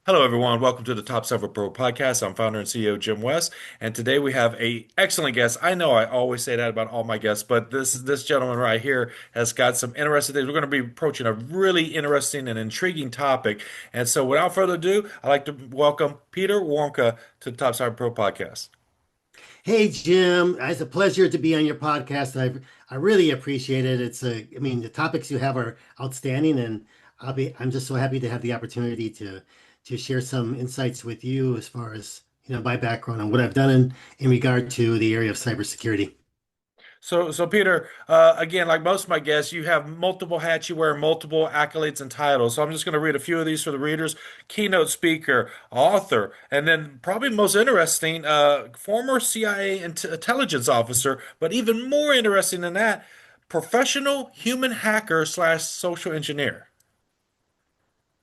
Hello, everyone. Welcome to the TopCyberPro podcast. I'm founder and CEO Jim West, and today we have a excellent guest. I know I always say that about all my guests, but this gentleman right here has got some interesting things. We're going to be approaching a really interesting and intriguing topic. And so, without further ado, I'd like to welcome Peter Wonka to the TopCyberPro podcast. Hey Jim, it's a pleasure to be on your podcast. I really appreciate it. I mean, the topics you have are outstanding, and I'm just so happy to have the opportunity to share some insights with you as far as my background and what I've done in regard to the area of cybersecurity. So Peter, again, like most of my guests, you have multiple hats. You wear multiple accolades and titles. So I'm just going to read a few of these for the readers: keynote speaker, author, and then probably most interesting, former CIA intelligence officer. But even more interesting than that, professional human hacker slash social engineer.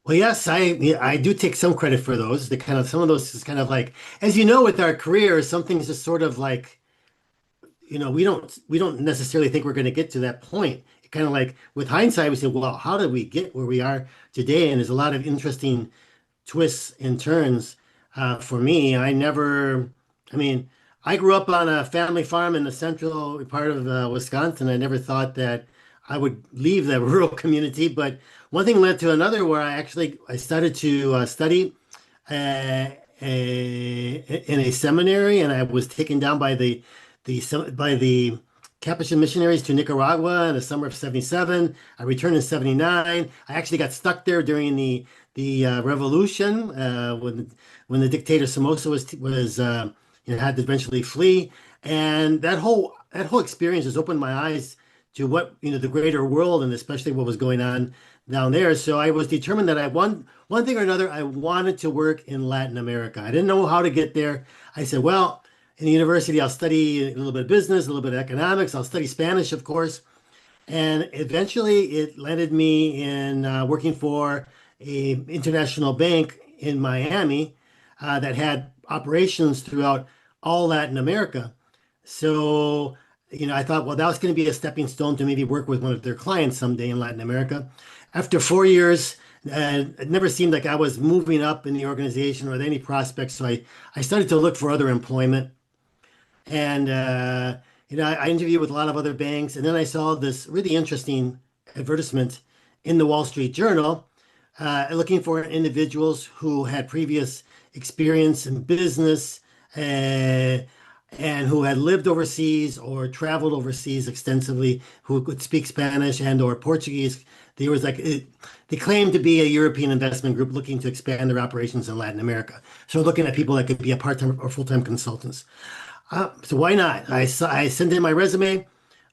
Well, yes, I do take some credit for those. The kind of some of those is kind of like, as you know, with our careers, some things just sort of like we don't necessarily think we're going to get to that point. Kind of like with hindsight, we say, well, how did we get where we are today? And there's a lot of interesting twists and turns. For me, I mean, I grew up on a family farm in the central part of Wisconsin. I never thought that I would leave the rural community, but one thing led to another where I started to study uh, in a seminary, and I was taken down by the Capuchin missionaries to Nicaragua in the summer of '77. I returned in '79. I actually got stuck there during the revolution when the dictator Somoza had to eventually flee, and that whole experience has opened my eyes to what the greater world and especially what was going on down there. So I was determined that one thing or another I wanted to work in Latin America. I didn't know how to get there. I said, well, in the university, I'll study a little bit of business, a little bit of economics. I'll study Spanish, of course. And eventually it landed me in working for a international bank in Miami that had operations throughout all Latin America. So, I thought, well, that was going to be a stepping stone to maybe work with one of their clients someday in Latin America. After 4 years, it never seemed like I was moving up in the organization or with any prospects. So I started to look for other employment. And I interviewed with a lot of other banks, and then I saw this really interesting advertisement in the Wall Street Journal, looking for individuals who had previous experience in business, and who had lived overseas or traveled overseas extensively, who could speak Spanish and or Portuguese. There was they claimed to be a European investment group looking to expand their operations in Latin America. So looking at people that could be a part-time or full-time consultants. So why not? I sent in my resume.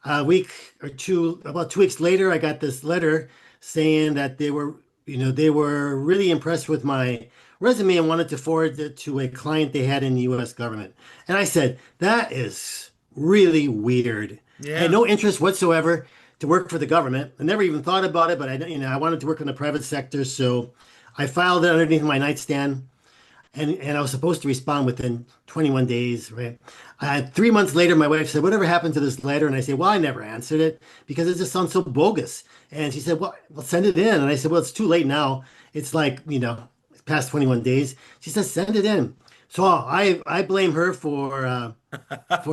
A week or two, about 2 weeks later, I got this letter saying that they were really impressed with my resume and wanted to forward it to a client they had in the U.S. government. And I said, that is really weird. I had Yeah. no interest whatsoever to work for the government. I never even thought about it, but I wanted to work in the private sector, so I filed it underneath my nightstand and I was supposed to respond within 21 days, right? 3 months later, my wife said, "Whatever happened to this letter?" And I said, "Well, I never answered it because it just sounds so bogus." And she said, "Well, send it in." And I said, "Well, it's too late now. It's like, it's past 21 days." She says, "Send it in." So I blame her for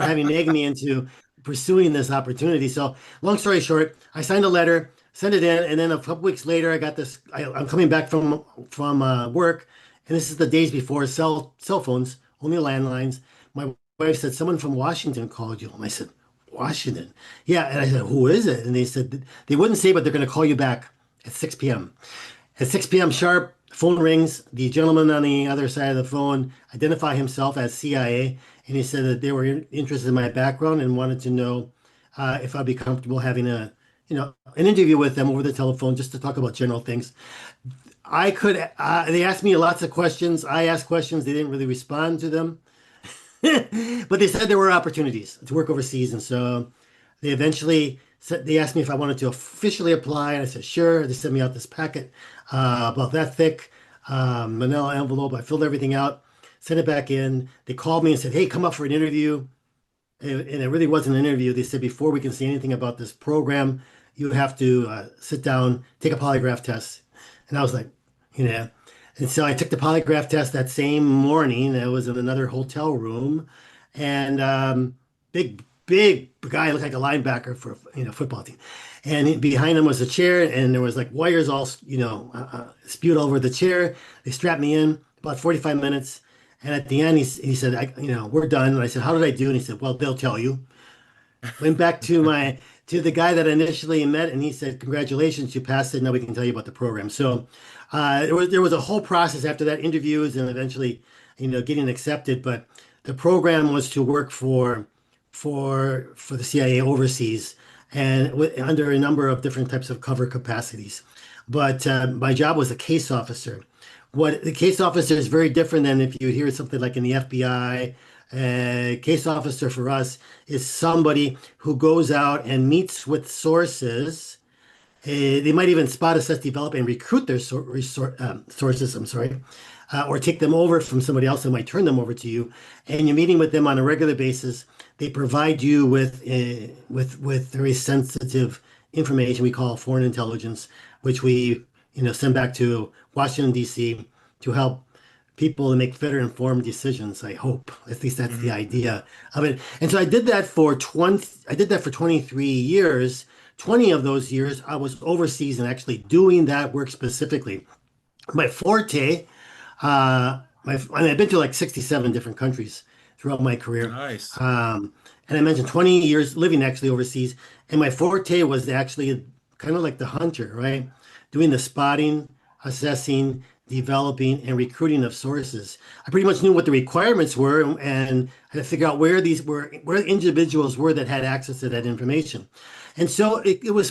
having nagged me into pursuing this opportunity. So long story short, I signed a letter, sent it in, and then a couple weeks later, I got this. I'm coming back from work, and this is the days before cell phones, only landlines. My wife said someone from Washington called you, and I said, Washington, yeah. And I said, who is it? And they said they wouldn't say, but they're going to call you back at 6 p.m. At 6 p.m. sharp, phone rings. The gentleman on the other side of the phone identified himself as CIA, and he said that they were interested in my background and wanted to know if I'd be comfortable having an interview with them over the telephone just to talk about general things. I could. They asked me lots of questions. I asked questions. They didn't really respond to them, but they said there were opportunities to work overseas, and so they eventually said they asked me if I wanted to officially apply, and I said sure. They sent me out this packet about that thick, manila envelope. I filled everything out, sent it back in. They called me and said, "Hey, come up for an interview." And it really wasn't an interview. They said before we can say anything about this program, you have to sit down, take a polygraph test. And I was like, you know, And so I took the polygraph test that same morning. I was in another hotel room, and big guy looked like a linebacker for football team. And behind him was a chair, and there was like wires all spewed all over the chair. They strapped me in about 45 minutes, and at the end he said, we're done. And I said, how did I do? And he said, well, they'll tell you. Went back to the guy that I initially met, and he said, "Congratulations, you passed it. Now we can tell you about the program." So there was a whole process after that, interviews, and eventually, getting accepted. But the program was to work for the CIA overseas, and under a number of different types of cover capacities. But my job was a case officer. What the case officer is very different than if you hear something like in the FBI. Case officer for us is somebody who goes out and meets with sources. They might even spot, assess, develop, and recruit their sources. I'm sorry, or take them over from somebody else that might turn them over to you. And you're meeting with them on a regular basis. They provide you with very sensitive information we call foreign intelligence, which we send back to Washington D.C. to help people to make better informed decisions. I hope at least that's the Hmm. idea of it. And so I did that for 23 years. 20 of those years I was overseas and actually doing that work specifically. My forte, I've been to like 67 different countries throughout my career. Nice. And I mentioned 20 years living actually overseas. And my forte was actually kind of like the hunter, right? Doing the spotting, assessing, developing, and recruiting of sources. I pretty much knew what the requirements were and had to figure out where individuals were that had access to that information. And so it was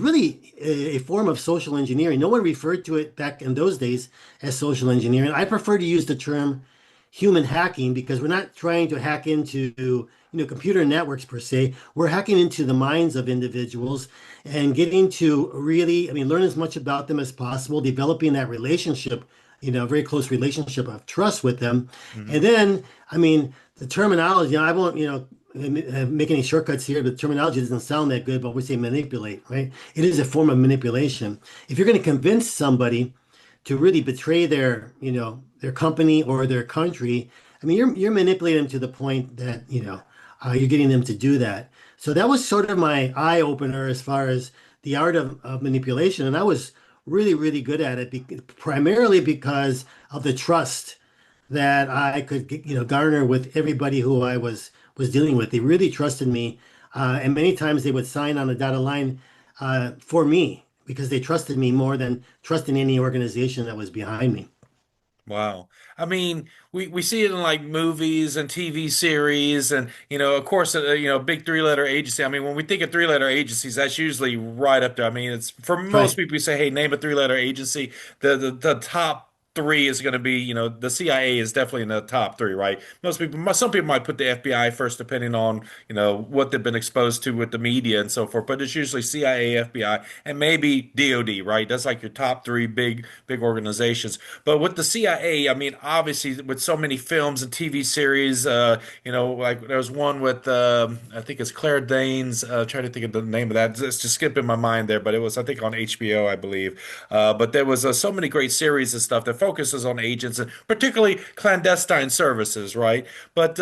really a form of social engineering. No one referred to it back in those days as social engineering. I prefer to use the term human hacking because we're not trying to hack into computer networks per se. We're hacking into the minds of individuals and getting to really, I mean, learn as much about them as possible, developing that relationship, a very close relationship of trust with them. Hmm. And then, I mean, the terminology, I won't, make any shortcuts here, but the terminology doesn't sound that good, but we say manipulate, right? It is a form of manipulation. If you're going to convince somebody to really betray their company or their country, I mean, you're manipulating them to the point that, you're getting them to do that. So that was sort of my eye opener as far as the art of manipulation. And I was really, really good at it, primarily because of the trust that I could, garner with everybody who I was dealing with. They really trusted me, and many times they would sign on a dotted line for me because they trusted me more than trusting any organization that was behind me. Wow. I mean, we see it in like movies and TV series and of course big three-letter agency. I mean, when we think of three-letter agencies, that's usually right up there. I mean, it's for most Right. people you say, "Hey, name a three-letter agency." The top three is going to be, the CIA is definitely in the top three, right? Some people might put the FBI first, depending on, what they've been exposed to with the media and so forth. But it's usually CIA, FBI, and maybe DoD, right? That's like your top three big organizations. But with the CIA, I mean, obviously, with so many films and TV series, like there was one with, I think it's Claire Danes. Trying to think of the name of that. It's just skipping my mind there, but it was, I think, on HBO, I believe. But there was so many great series and stuff that focuses on agents and particularly clandestine services, right? But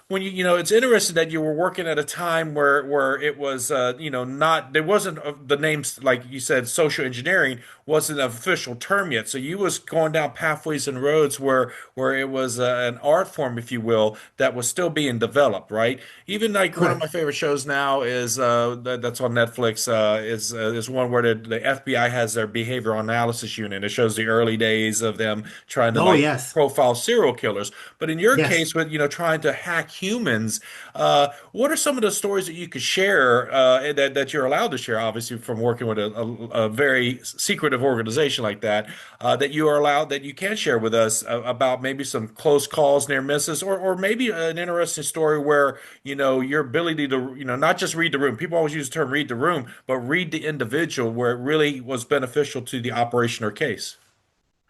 when it's interesting that you were working at a time where it was, not there wasn't the names like you said, social engineering wasn't an official term yet. So you was going down pathways and roads where it was an art form, if you will, that was still being developed, right? Even like one of my Correct. favorite shows now is that's on Netflix is one where the FBI has their behavioral analysis unit. It shows the early days of them trying to Oh, like yes. profile serial killers. But in your Yes. case, with trying to hack humans, what are some of the stories that you could share that you're allowed to share? Obviously, from working with a very secretive organization like that, that you are allowed that you can share with us about maybe some close calls, near misses, or maybe an interesting story where your ability to not just read the room. People always use the term read the room, but read the individual where it really was beneficial to the operation or case.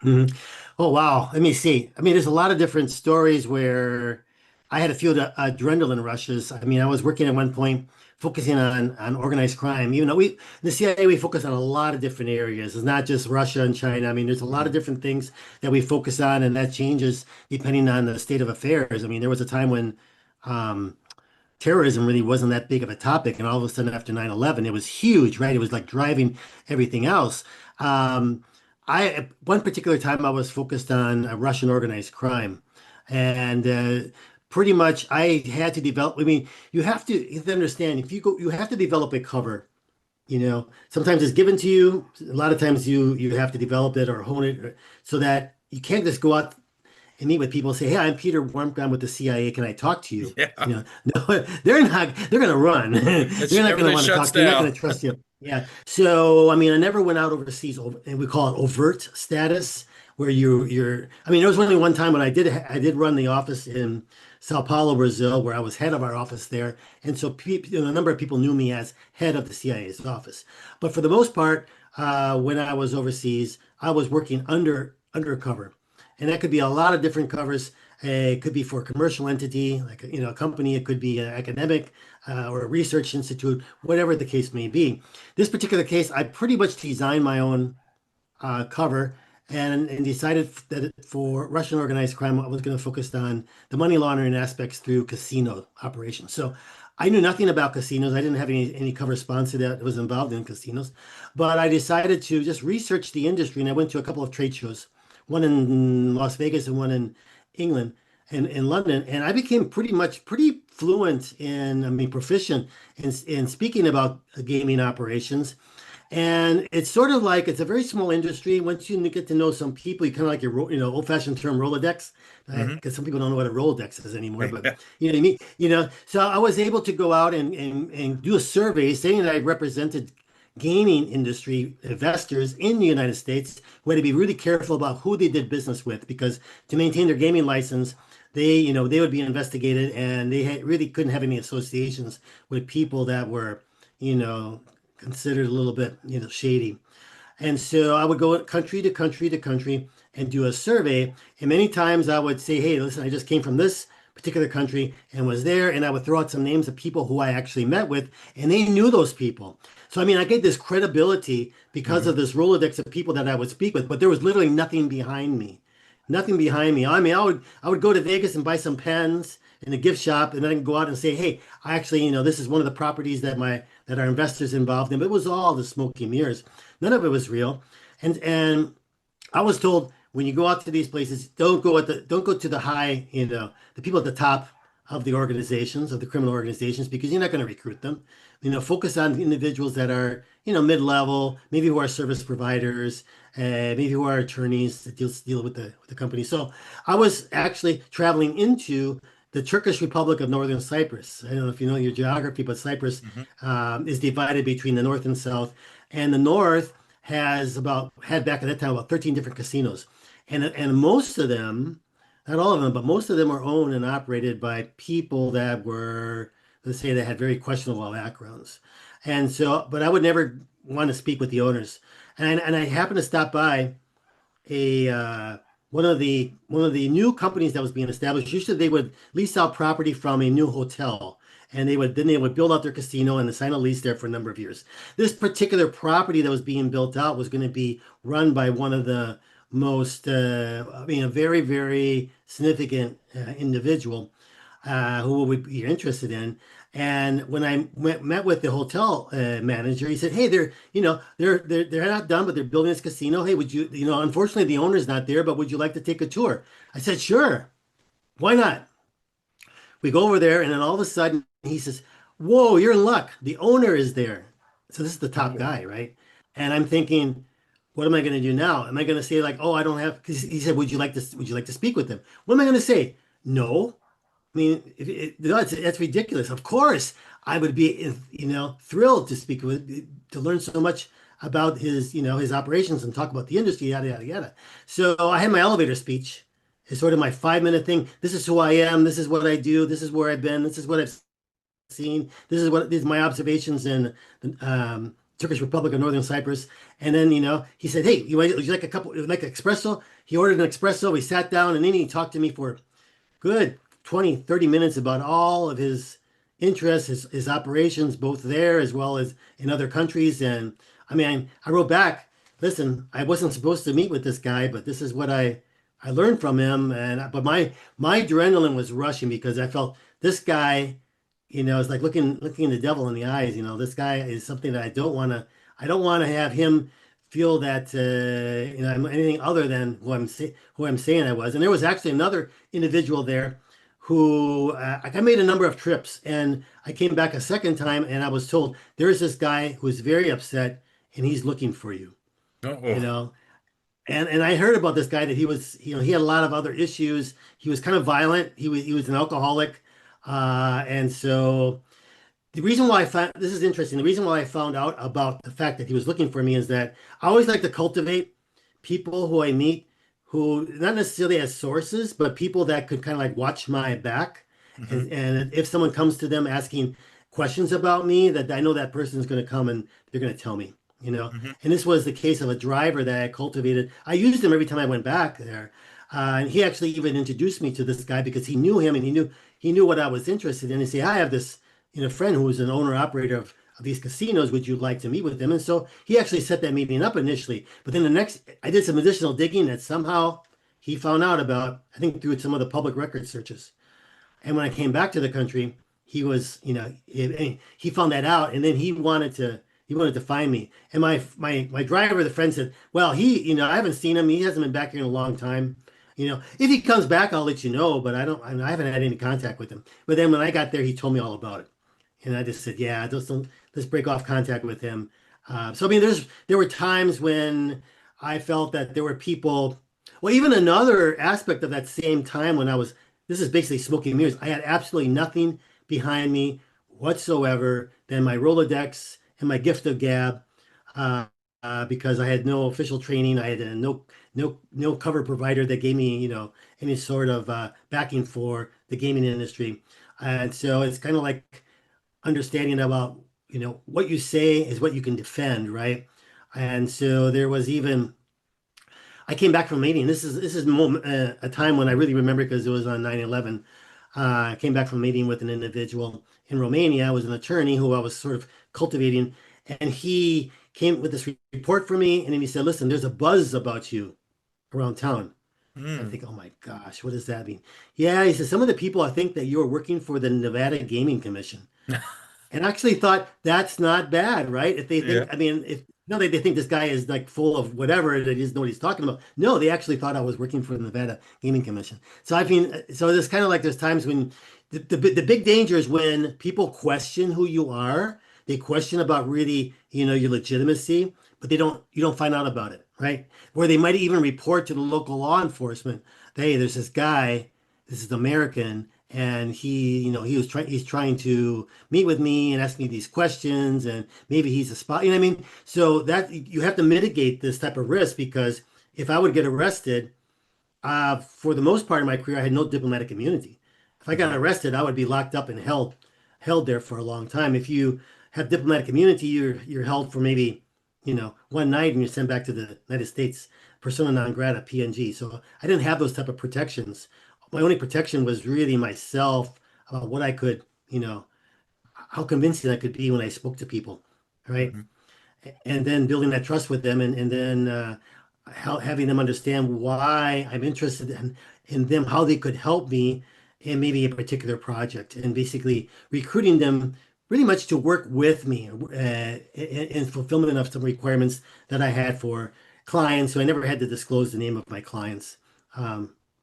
Mhm. Oh, wow. Let me see. I mean, there's a lot of different stories where I had a few adrenaline rushes. I mean, I was working at one point focusing on organized crime. Even though the CIA, we focus on a lot of different areas. It's not just Russia and China. I mean, there's a lot of Mhm. different things that we focus on, and that changes depending on the state of affairs. I mean, there was a time when um, terrorism really wasn't that big of a topic, and all of a sudden after 9/11, it was huge, right? It was like driving everything else. Um, one particular time I was focused on Russian organized crime, and pretty much I had to develop. I mean, you have to understand if you go, you have to develop a cover. Sometimes it's given to you. A lot of times you have to develop it or hone it so that you can't just go out and meet with people and say, "Hey, I'm Peter Warmka. I'm with the CIA. Can I talk to you?" Yeah. No, they're not. They're going to run. It's They're not going to everything want to shuts talk to you. They're not down. going to trust you. Yeah. So, I mean, I never went out overseas, and we call it overt status, where you're. I mean, there was only one time when I did run the office in Sao Paulo, Brazil, where I was head of our office there, and so a number of people knew me as head of the CIA's office. But for the most part, when I was overseas, I was working undercover. And that could be a lot of different covers. It could be for a commercial entity, like a company. It could be an academic or a research institute, whatever the case may be. This particular case, I pretty much designed my own cover and decided that for Russian organized crime, I was going to focus on the money laundering aspects through casino operations. So I knew nothing about casinos. I didn't have any cover sponsor that was involved in casinos, but I decided to just research the industry, and I went to a couple of trade shows, one in Las Vegas and one in England and in London, and I became pretty fluent I mean, proficient in speaking about gaming operations. And it's sort of like it's a very small industry. Once you get to know some people, you kind of like old-fashioned term Rolodex, Hmm. because some people don't know what a Rolodex is anymore. But Yeah. you know what I mean? So I was able to go out and do a survey saying that I represented gaming industry investors in the United States who had to be really careful about who they did business with because to maintain their gaming license, they would be investigated and really couldn't have any associations with people that were, you know, considered a little bit, shady. And so I would go country to country to country and do a survey. And many times I would say, hey, listen, I just came from this particular country and was there. And I would throw out some names of people who I actually met with, and they knew those people. So, I mean, I get this credibility because of Hmm. this Rolodex of people that I would speak with, but there was literally nothing behind me. Nothing behind me. I mean, I would go to Vegas and buy some pens in a gift shop, and then I can go out and say, "Hey, I actually, this is one of the properties that our investors involved in." But it was all the smoke and mirrors. None of it was real. And I was told when you go out to these places, don't go to the high, the people at the top of the organizations, of the criminal organizations, because you're not going to recruit them. Focus on individuals that are, mid-level, maybe who are service providers, maybe who are attorneys that deal with the company. So I was actually traveling into the Turkish Republic of Northern Cyprus. I don't know if you know your geography, but Cyprus Hmm. is divided between the north and south, and the north had back at that time about 13 different casinos, and most of them, not all of them, but most of them are owned and operated by people that were, let's say, that had very questionable backgrounds. And so, but I would never want to speak with the owners. And I happened to stop by a one of the new companies that was being established. Usually they would lease out property from a new hotel, and they would build out their casino and sign a lease there for a number of years. This particular property that was being built out was going to be run by one of the most I mean, a very, very significant individual who would be interested in. And when I met with the hotel manager, he said, "Hey, they're not done, but they're building this casino. Hey, would you, unfortunately the owner's not there, but would you like to take a tour?" I said, "Sure, why not?" We go over there, and then all of a sudden he says, "Whoa, you're in luck. The owner is there." So this is the top Oh. guy, right? And I'm thinking, what am I going to do now? Am I going to say like, "Oh, I don't have," because he said, "Would you like to speak with them?" What am I going to say? No. I mean, no, that's ridiculous. Of course, I would be, thrilled to speak to learn so much about his operations and talk about the industry, yada, yada, yada. So I had my elevator speech. It's sort of my 5-minute thing. This is who I am. This is what I do. This is where I've been. This is what I've seen. These are my observations in the Turkish Republic of Northern Cyprus. And then, he said, "Hey, would you like like an espresso?" He ordered an espresso. We sat down, and then he talked to me for good 20, 30 minutes about all of his interests, his operations, both there as well as in other countries. And I mean, I wrote back, listen, I wasn't supposed to meet with this guy, but this is what I learned from him. And but my adrenaline was rushing because I felt this guy, it's like looking the devil in the eyes. This guy is something that I don't want to have him feel that I'm anything other than who I'm saying I was. And there was actually another individual there who I made a number of trips, and I came back a second time, and I was told there's this guy who's very upset, and he's looking for you. You Oh, know, and I heard about this guy that he had a lot of other issues. He was kind of violent. He was an alcoholic, and so the reason why I found this is interesting. The reason why I found out about the fact that he was looking for me is that I always like to cultivate people who I meet who not necessarily as sources, but people that could kind of like watch my back. hmm And if someone comes to them asking questions about me, that I know that person is going to come and they're going to tell me. hmm And this was the case of a driver that I cultivated. I used him every time I went back there. And he actually even introduced me to this guy because he knew him and he knew what I was interested in. He said, I have this friend who is an owner operator of these casinos. Would you like to meet with him? And so he actually set that meeting up initially. But then I did some additional digging that somehow he found out about, I think through some of the public record searches. And when I came back to the country, he was, he found that out, and then he wanted to find me. And my driver, the friend said, well, I haven't seen him. He hasn't been back here in a long time. If he comes back, I'll let you know, but I haven't had any contact with him. But then when I got there, he told me all about it. And I just said, yeah, just don't, let's break off contact with him. So I mean, there were times when I felt that there were people. Well, even another aspect of that same time when this is basically smoking and mirrors. I had absolutely nothing behind me whatsoever than my Rolodex and my gift of gab, because I had no official training. I had no cover provider that gave me any sort of backing for the gaming industry, and so it's kind of like understanding about what you say is what you can defend, right? And so there was even I came back from a meeting. This is a time when I really remember because it was on 9/11. I came back from a meeting with an individual in Romania. I was an attorney who I was sort of cultivating, and he came with this report for me, and then he said, "Listen, there's a buzz about you around town." I Mm. think, oh my gosh, what does that mean? Yeah, he said, some of the people I think that you're working for the Nevada Gaming Commission. And I actually thought that's not bad, right? If they Yeah. think, I mean, if no, they think this guy is like full of whatever, they just know what he's talking about. No, they actually thought I was working for the Nevada Gaming Commission. So I mean, so there's kind of like there's times when the big danger is when people question who you are. They question about really, your legitimacy, but you don't find out about it, right? Where they might even report to the local law enforcement, hey, there's this guy, this is American, and he's trying to meet with me and ask me these questions, and maybe he's a spy. You know what I mean? So that you have to mitigate this type of risk because if I would get arrested, for the most part of my career, I had no diplomatic immunity. If I got hmm arrested, I would be locked up and held there for a long time. If you have diplomatic immunity, you're held for maybe, one night and you're sent back to the United States, persona non grata, PNG. So I didn't have those type of protections. My only protection was really myself about what I could, how convincing I could be when I spoke to people, right? hmm And then building that trust with them, and then having them understand why I'm interested in them, how they could help me in maybe a particular project, and basically recruiting them pretty much to work with me in fulfillment of some requirements that I had for clients. So I never had to disclose the name of my clients.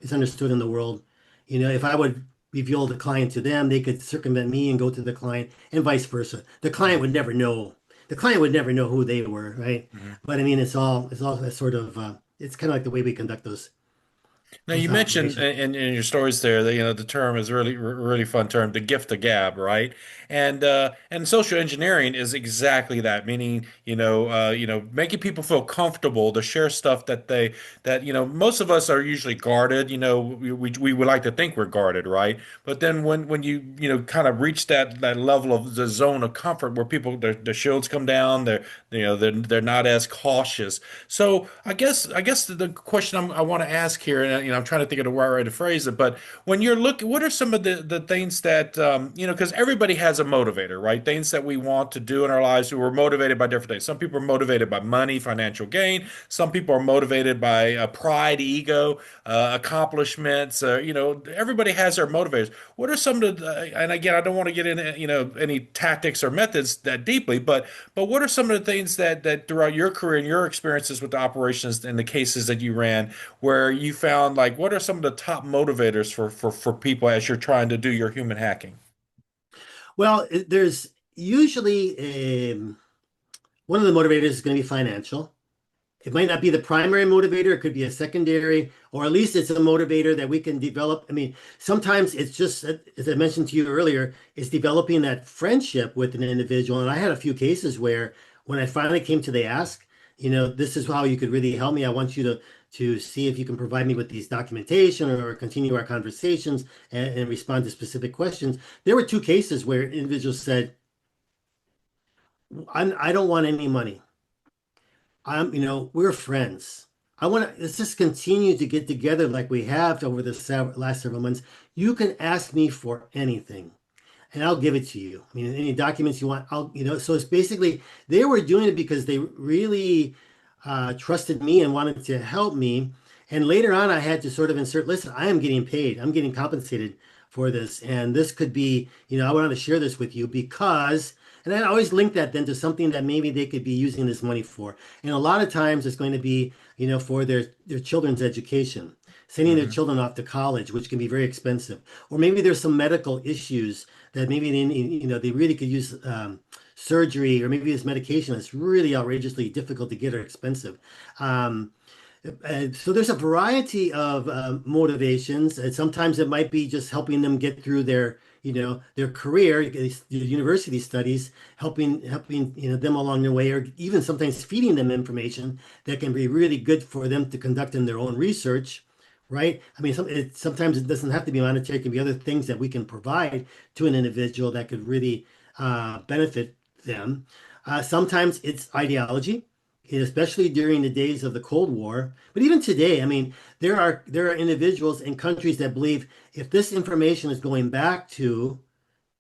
It's understood in the world. If I would reveal the client to them, they could circumvent me and go to the client, and vice versa. The client would never know. The client would never know who they were, right? hmm But I mean, it's all a sort of it's kind of like the way we conduct those Now those you mentioned operations. in your stories there that the term is really fun term, the gift of gab, right? And social engineering is exactly that, meaning making people feel comfortable to share stuff that most of us are usually guarded. We would like to think we're guarded, right? But then when you kind of reach that level of the zone of comfort where people their shields come down, they're not as cautious. So I guess the question I want to ask here, I'm trying to think of the right way to phrase it, but when you're looking, what are some of the things that because everybody has a motivator, right? Things that we want to do in our lives. Who are motivated by different things. Some people are motivated by money, financial gain. Some people are motivated by pride, ego, accomplishments. Everybody has their motivators. What are some of the, and again, I don't want to get into, any tactics or methods that deeply, but what are some of the things that throughout your career and your experiences with the operations and the cases that you ran, where you found like what are some of the top motivators for people as you're trying to do your human hacking? Well, there's usually one of the motivators is going to be financial. It might not be the primary motivator, it could be a secondary, or at least it's a motivator that we can develop. I mean, sometimes it's just, as I mentioned to you earlier, it's developing that friendship with an individual. And I had a few cases where when I finally came to the ask, this is how you could really help me. I want you to see if you can provide me with these documentation or continue our conversations and respond to specific questions. There were two cases where individuals said, I don't want any money. We're friends. Let's just continue to get together like we have over the last several months. You can ask me for anything and I'll give it to you. I mean, any documents you want, so it's basically they were doing it because they really trusted me and wanted to help me. And later on, I had to sort of insert, listen, I am getting paid. I'm getting compensated for this. And this could be, I wanted to share this with you because, and I always link that then to something that maybe they could be using this money for. And a lot of times it's going to be, for their children's education, sending their Hmm. children off to college, which can be very expensive. Or maybe there's some medical issues that maybe they really could use surgery, or maybe this medication that's really outrageously difficult to get or expensive. Um, so there's a variety of motivations, and sometimes it might be just helping them get through their career, their university studies, helping them along their way, or even sometimes feeding them information that can be really good for them to conduct in their own research, right? I mean, sometimes it doesn't have to be monetary; it can be other things that we can provide to an individual that could really benefit them. Sometimes it's ideology, especially during the days of the Cold War. But even today, I mean, there are individuals in countries that believe if this information is going back to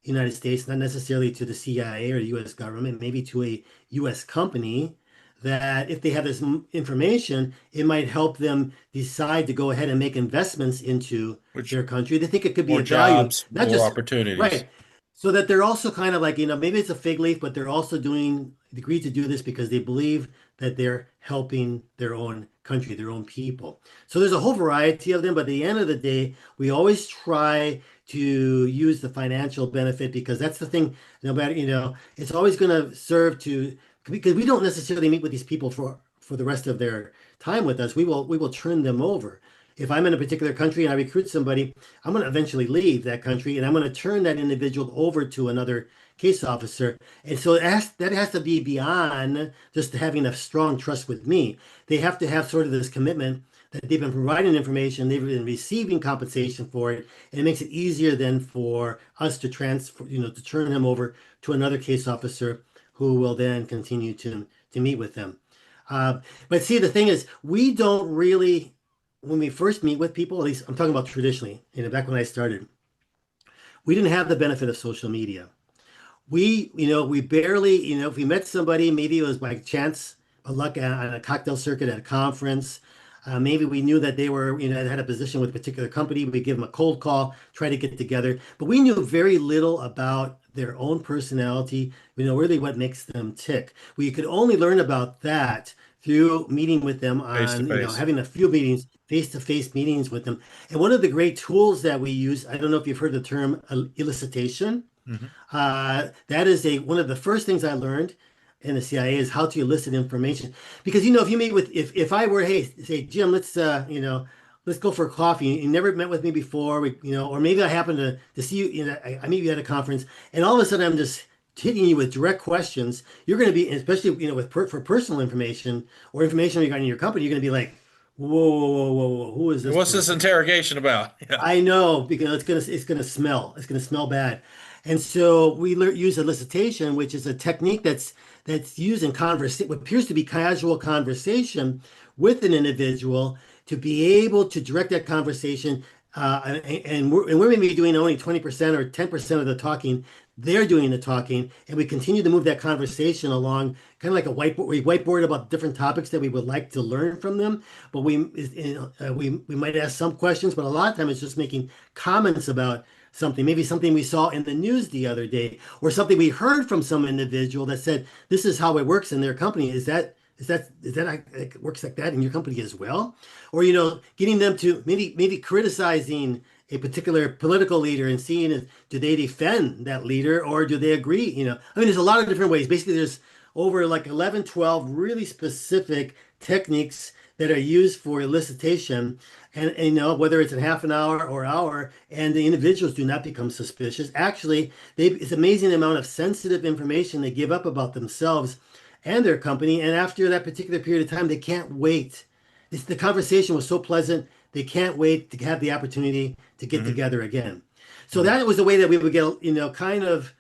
the United States, not necessarily to the CIA or the U.S. government, maybe to a U.S. company, that if they have this information, it might help them decide to go ahead and make investments into Which their country. They think it could be more of value, jobs, not more just opportunities. right. So that they're also kind of like, maybe it's a fig leaf, but they're also agreed to do this because they believe that they're helping their own country, their own people. So there's a whole variety of them, but at the end of the day, we always try to use the financial benefit because that's the thing, no matter, it's always going to serve to, because we don't necessarily meet with these people for the rest of their time with us. We will turn them over. If I'm in a particular country and I recruit somebody, I'm going to eventually leave that country and I'm going to turn that individual over to another case officer. And so that has to be beyond just having a strong trust with me. They have to have sort of this commitment that they've been providing information, they've been receiving compensation for it, and it makes it easier then for us to transfer, to turn them over to another case officer who will then continue to meet with them. But see, the thing is, we don't really, when we first meet with people, at least I'm talking about traditionally, back when I started, we didn't have the benefit of social media. We barely, if we met somebody, maybe it was by chance, a luck on a cocktail circuit at a conference. Maybe we knew that they were, had a position with a particular company. We give them a cold call, try to get together. But we knew very little about their own personality, really what makes them tick. We could only learn about that through meeting with them Face to on, face. having a few meetings, face-to-face meetings with them. And one of the great tools that we use, I don't know if you've heard the term elicitation. Hmm. That is one of the first things I learned in the CIA is how to elicit information. Because if you meet with if I were, hey, say Jim, let's go for coffee. You never met with me before, or maybe I happen to see you, I meet you at a conference, and all of a sudden I'm just hitting you with direct questions. You're going to be, especially for personal information or information regarding your company, you're going to be like, whoa, whoa, whoa, whoa, whoa, who is this What's this person? interrogation about? Yeah. I know because it's gonna smell bad, and so we use elicitation, which is a technique that's used in what appears to be casual conversation with an individual, to be able to direct that conversation. And we're maybe doing only 20% or 10% of the talking. They're doing the talking, and we continue to move that conversation along, kind of like a whiteboard. We whiteboard about different topics that we would like to learn from them. But we might ask some questions, but a lot of time it's just making comments about something, maybe something we saw in the news the other day, or something we heard from some individual that said, "This is how it works in their company." Is that like, it works like that in your company as well? Or getting them to maybe criticizing a particular political leader and seeing if do they defend that leader or do they agree? I mean, there's a lot of different ways. Basically, there's over like 11, 12 really specific techniques that are used for elicitation, and whether it's in half an hour or hour, and the individuals do not become suspicious. Actually, it's amazing the amount of sensitive information they give up about themselves and their company. And after that particular period of time, they can't wait. The conversation was so pleasant, they can't wait to have the opportunity to get Hmm. together again. So Hmm. that was the way that we would get, kind of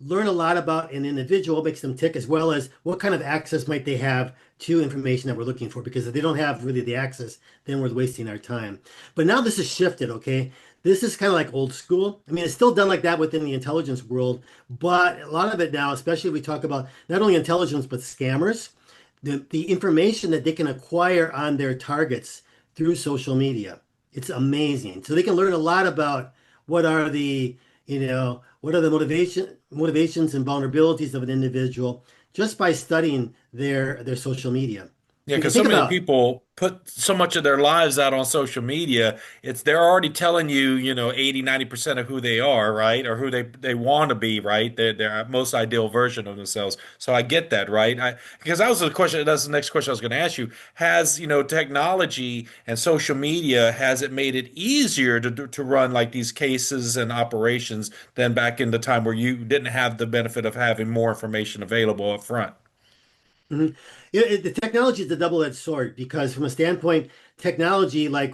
learn a lot about an individual, what makes them tick, as well as what kind of access might they have to information that we're looking for. Because if they don't have really the access, then we're wasting our time. But now this has shifted, okay? This is kind of like old school. I mean, it's still done like that within the intelligence world, but a lot of it now, especially if we talk about not only intelligence, but scammers, the information that they can acquire on their targets through social media. It's amazing. So they can learn a lot about what are the, what are the motivations and vulnerabilities of an individual just by studying their social media. Yeah, Because because so think many about, people put so much of their lives out on social media. They're already telling you, 80, 90% of who they are, right? Or who they want to be, right? Their most ideal version of themselves. So I get that, right? Because that's the next question I was going to ask you. Has, technology and social media, has it made it easier to run like these cases and operations than back in the time where you didn't have the benefit of having more information available up front? mhm. The technology is a double-edged sword because from a standpoint, technology, like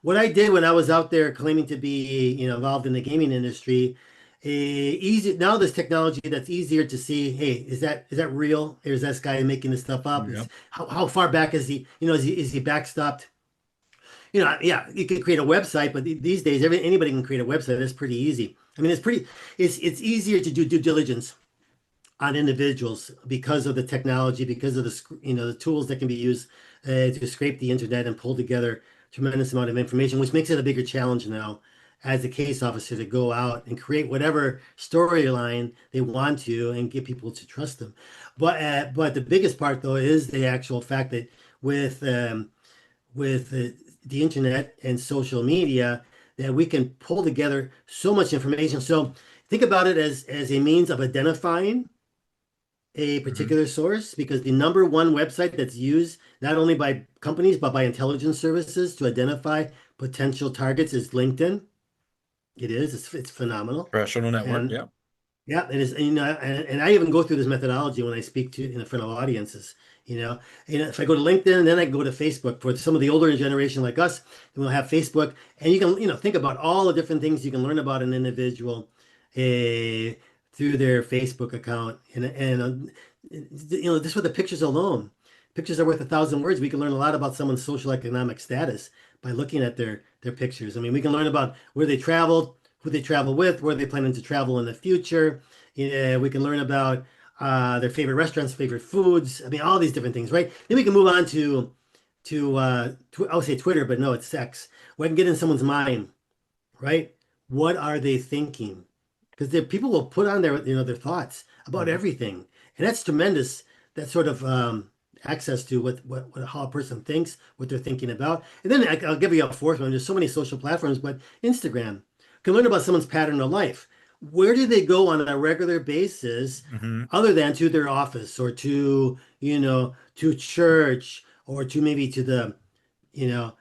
what I did when I was out there claiming to be, involved in the gaming industry, easy now there's technology that's easier to see, hey, is that real? Or is this guy making this stuff up? Yeah. How far back is he, is he backstopped? Yeah, you can create a website, but these days anybody can create a website. That's pretty easy. I mean, it's easier to do due diligence on individuals because of the technology, because of the tools that can be used to scrape the internet and pull together a tremendous amount of information, which makes it a bigger challenge now as a case officer to go out and create whatever storyline they want to and get people to trust them. But the biggest part though is the actual fact that with um, with the internet and social media that we can pull together so much information. So think about it as a means of identifying a Hmm. particular source because the number one website that's used not only by companies but by intelligence services to identify potential targets is LinkedIn. It is. It's phenomenal. Professional network. And Yeah. yeah, it is. And I even go through this methodology when I speak to in front of audiences. You know, if I go to LinkedIn, then I go to Facebook. For some of the older generation like us, then we'll have Facebook, and you can, think about all the different things you can learn about an individual through their Facebook account. And just with the pictures alone, pictures are worth 1,000 words. We can learn a lot about someone's social economic status by looking at their pictures. I mean, we can learn about where they traveled, who they travel with, where they planning to travel in the future. Yeah, we can learn about their favorite restaurants, favorite foods. I mean, all these different things, right? Then we can move on to I would say Twitter, but no, it's sex. We can get in someone's mind, right? What are they thinking? Because people will put on their thoughts about Mhm. everything, and that's tremendous. That sort of access to what how a person thinks, what they're thinking about, and then I'll give you a fourth one. There's so many social platforms, but Instagram can learn about someone's pattern of life. Where do they go on a regular basis, Mhm. other than to their office or to church or to maybe to the you know,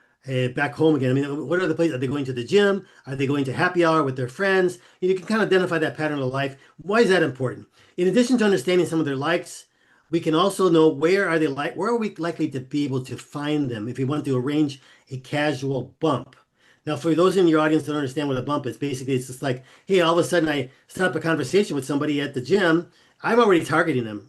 back home again. I mean, what are the places? Are they going to the gym? Are they going to happy hour with their friends? You can kind of identify that pattern of life. Why is that important? In addition to understanding some of their likes, we can also know where are we likely to be able to find them if we want to arrange a casual bump. Now, for those in your audience that don't understand what a bump is, basically it's just like, hey, all of a sudden I set up a conversation with somebody at the gym I'm already targeting them,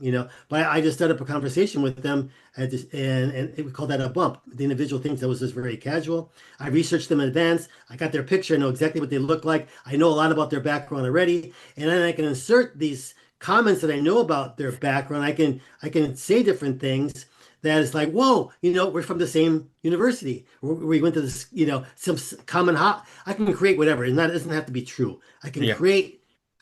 but I just set up a conversation with them and we call that a bump. The individual thinks that was just very casual. I researched them in advance. I got their picture. I know exactly what they look like. I know a lot about their background already. And then I can insert these comments that I know about their background. I can say different things that is like, whoa, we're from the same university. We went to this, some common hot. I can create whatever, and that doesn't have to be true. I can Yeah. create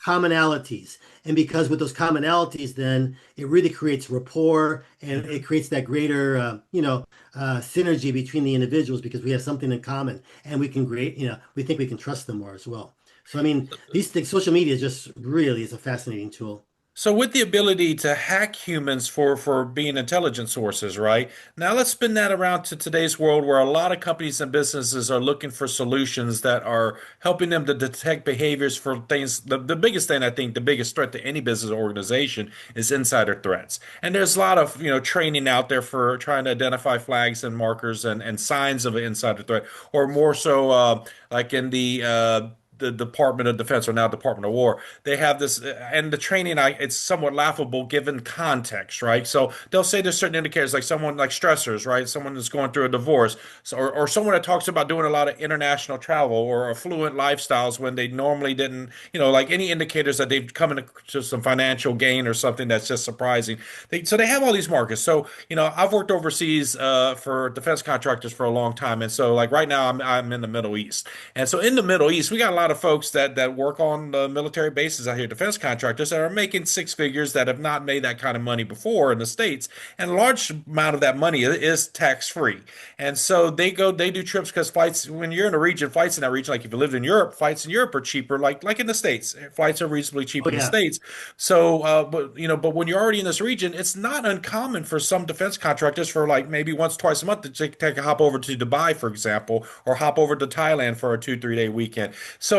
commonalities. And because with those commonalities, then it really creates rapport and it creates that greater, synergy between the individuals because we have something in common and we can create, we think we can trust them more as well. So, I mean, these things, social media just really is a fascinating tool. So with the ability to hack humans for being intelligence sources, right? Now let's spin that around to today's world where a lot of companies and businesses are looking for solutions that are helping them to detect behaviors for things. The biggest thing, I think, the biggest threat to any business or organization is insider threats. And there's a lot of, training out there for trying to identify flags and markers and signs of an insider threat, or more so like in the Department of Defense or now Department of War. They have this, and the training, it's somewhat laughable given context, right? So they'll say there's certain indicators, like someone like stressors, right? Someone that's going through a divorce, so, or someone that talks about doing a lot of international travel or affluent lifestyles when they normally didn't, like any indicators that they've come into some financial gain or something that's just surprising. So they have all these markers. So, I've worked overseas for defense contractors for a long time. And so, like right now, I'm in the Middle East. And so in the Middle East, we got a lot of folks that work on the military bases out here, defense contractors that are making six figures that have not made that kind of money before in the States. And a large amount of that money is tax free. And so they do trips because flights, when you're in a region, flights in that region, like if you lived in Europe, flights in Europe are cheaper, like in the States. Flights are reasonably cheap Oh in the yeah. States. So, but when you're already in this region, it's not uncommon for some defense contractors for like maybe once, twice a month to take a hop over to Dubai, for example, or hop over to Thailand for a 2, 3 day weekend. So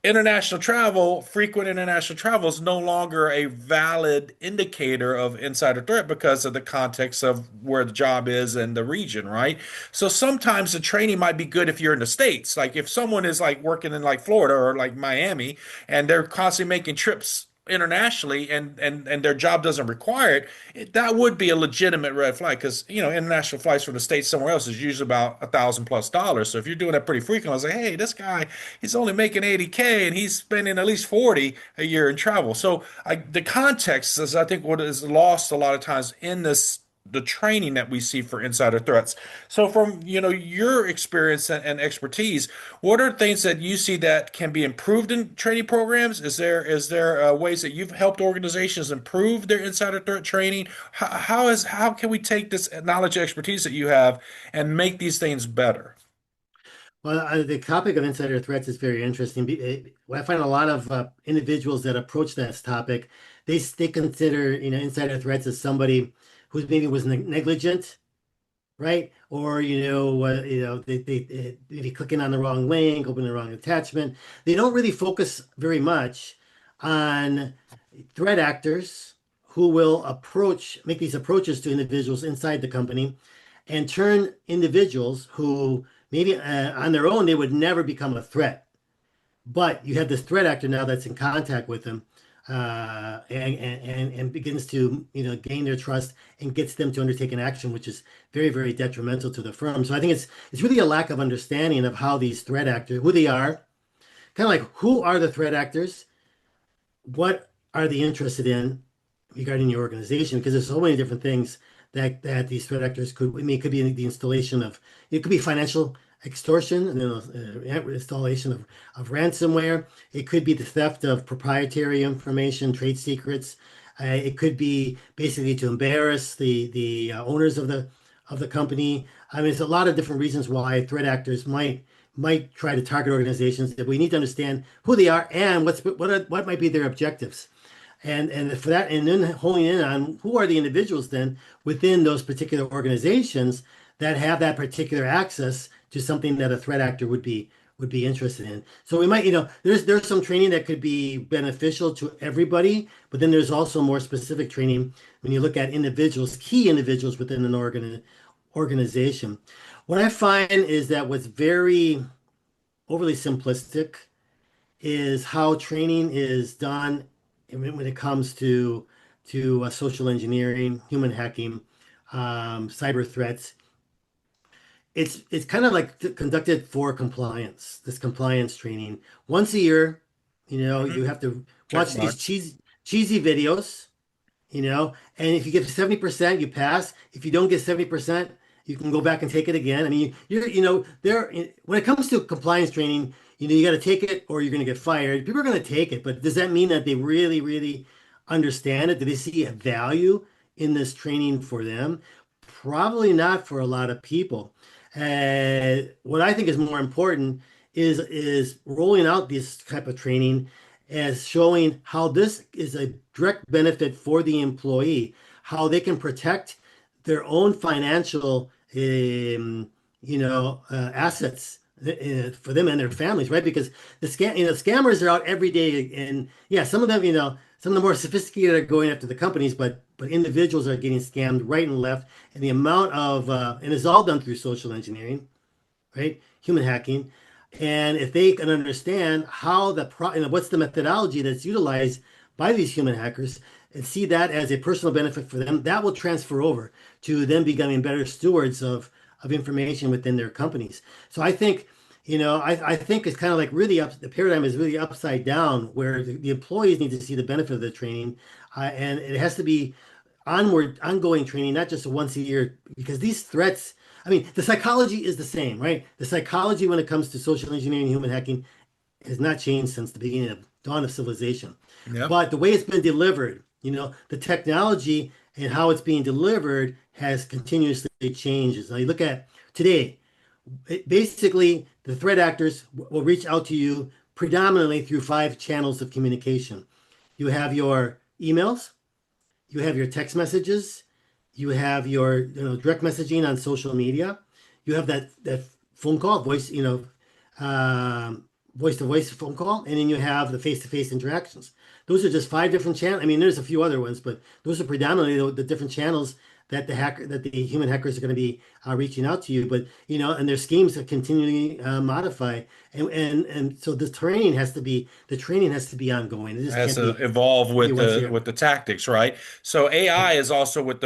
international travel, frequent international travel is no longer a valid indicator of insider threat because of the context of where the job is and the region, right? So sometimes the training might be good if you're in the States. Like if someone is like working in like Florida or like Miami and they're constantly making trips internationally and their job doesn't require that would be a legitimate red flag because international flights from the States somewhere else is usually about $1,000+ so if you're doing that pretty frequently, I was like, hey, this guy, he's only making 80K and he's spending at least 40 a year in travel. So the context is, I think, what is lost a lot of times in this the training that we see for insider threats. So from your experience and expertise, what are things that you see that can be improved in training programs? Is there ways that you've helped organizations improve their insider threat training? How can we take this knowledge and expertise that you have and make these things better? Well, the topic of insider threats is very interesting. I find a lot of individuals that approach this topic, they consider insider threats as somebody who maybe was negligent, right? Or they maybe clicking on the wrong link, opening the wrong attachment. They don't really focus very much on threat actors who will make these approaches to individuals inside the company and turn individuals who maybe on their own they would never become a threat. But you have this threat actor now that's in contact with them and begins to gain their trust and gets them to undertake an action, which is very, very detrimental to the firm. So I think it's really a lack of understanding of how these threat actors, who they are, kind of like who are the threat actors, what are they interested in regarding your organization? Because there's so many different things that these threat actors could. I mean, it could be the installation of. It could be financial extortion and installation of ransomware. It could be the theft of proprietary information, trade secrets. It could be basically to embarrass the owners of the company. I mean, it's a lot of different reasons why threat actors might try to target organizations that we need to understand who they are and what might be their objectives. And for that, and then honing in on who are the individuals then within those particular organizations that have that particular access to something that a threat actor would be interested in. So we might, there's some training that could be beneficial to everybody, but then there's also more specific training when you look at individuals, key individuals within an organization. What I find is that what's very overly simplistic is how training is done when it comes to to social engineering, human hacking, cyber threats. It's kind of like conducted for compliance, this compliance training. Once a year, you Hmm. have to Check the watch these box. cheesy videos, and if you get 70%, you pass. If you don't get 70%, you can go back and take it again. I mean, there when it comes to compliance training, you got to take it or you're going to get fired. People are going to take it, but does that mean that they really, really understand it? Do they see a value in this training for them? Probably not for a lot of people. What I think is more important is rolling out this type of training as showing how this is a direct benefit for the employee, how they can protect their own financial, assets for them and their families, right? Because scammers are out every day, and yeah, some of them, some of the more sophisticated are going after the companies, but individuals are getting scammed right and left, and the amount of and it's all done through social engineering, right? Human hacking. And if they can understand how what's the methodology that's utilized by these human hackers and see that as a personal benefit for them, that will transfer over to them becoming better stewards of information within their companies. So I think, I think it's kind of like really the paradigm is really upside down where the employees need to see the benefit of the training. And it has to be ongoing training, not just a once a year, because these threats, I mean, the psychology is the same, right? The psychology when it comes to social engineering and human hacking has not changed since the beginning of dawn of civilization. Yep. But the way it's been delivered, the technology and how it's being delivered has continuously changed. Now you look at today, basically the threat actors will reach out to you predominantly through five channels of communication. You have your emails, you have your text messages, you have your direct messaging on social media, you have that phone call, voice to voice phone call, and then you have the face to face interactions. Those are just five different channels. I mean, there's a few other ones, but those are predominantly the different channels that the human hackers are going to be reaching out to you. But and their schemes are continually modified, and so the training has to be ongoing. It just Has can't to be evolve be with once a the year. with the tactics, right? So Yeah. AI is also with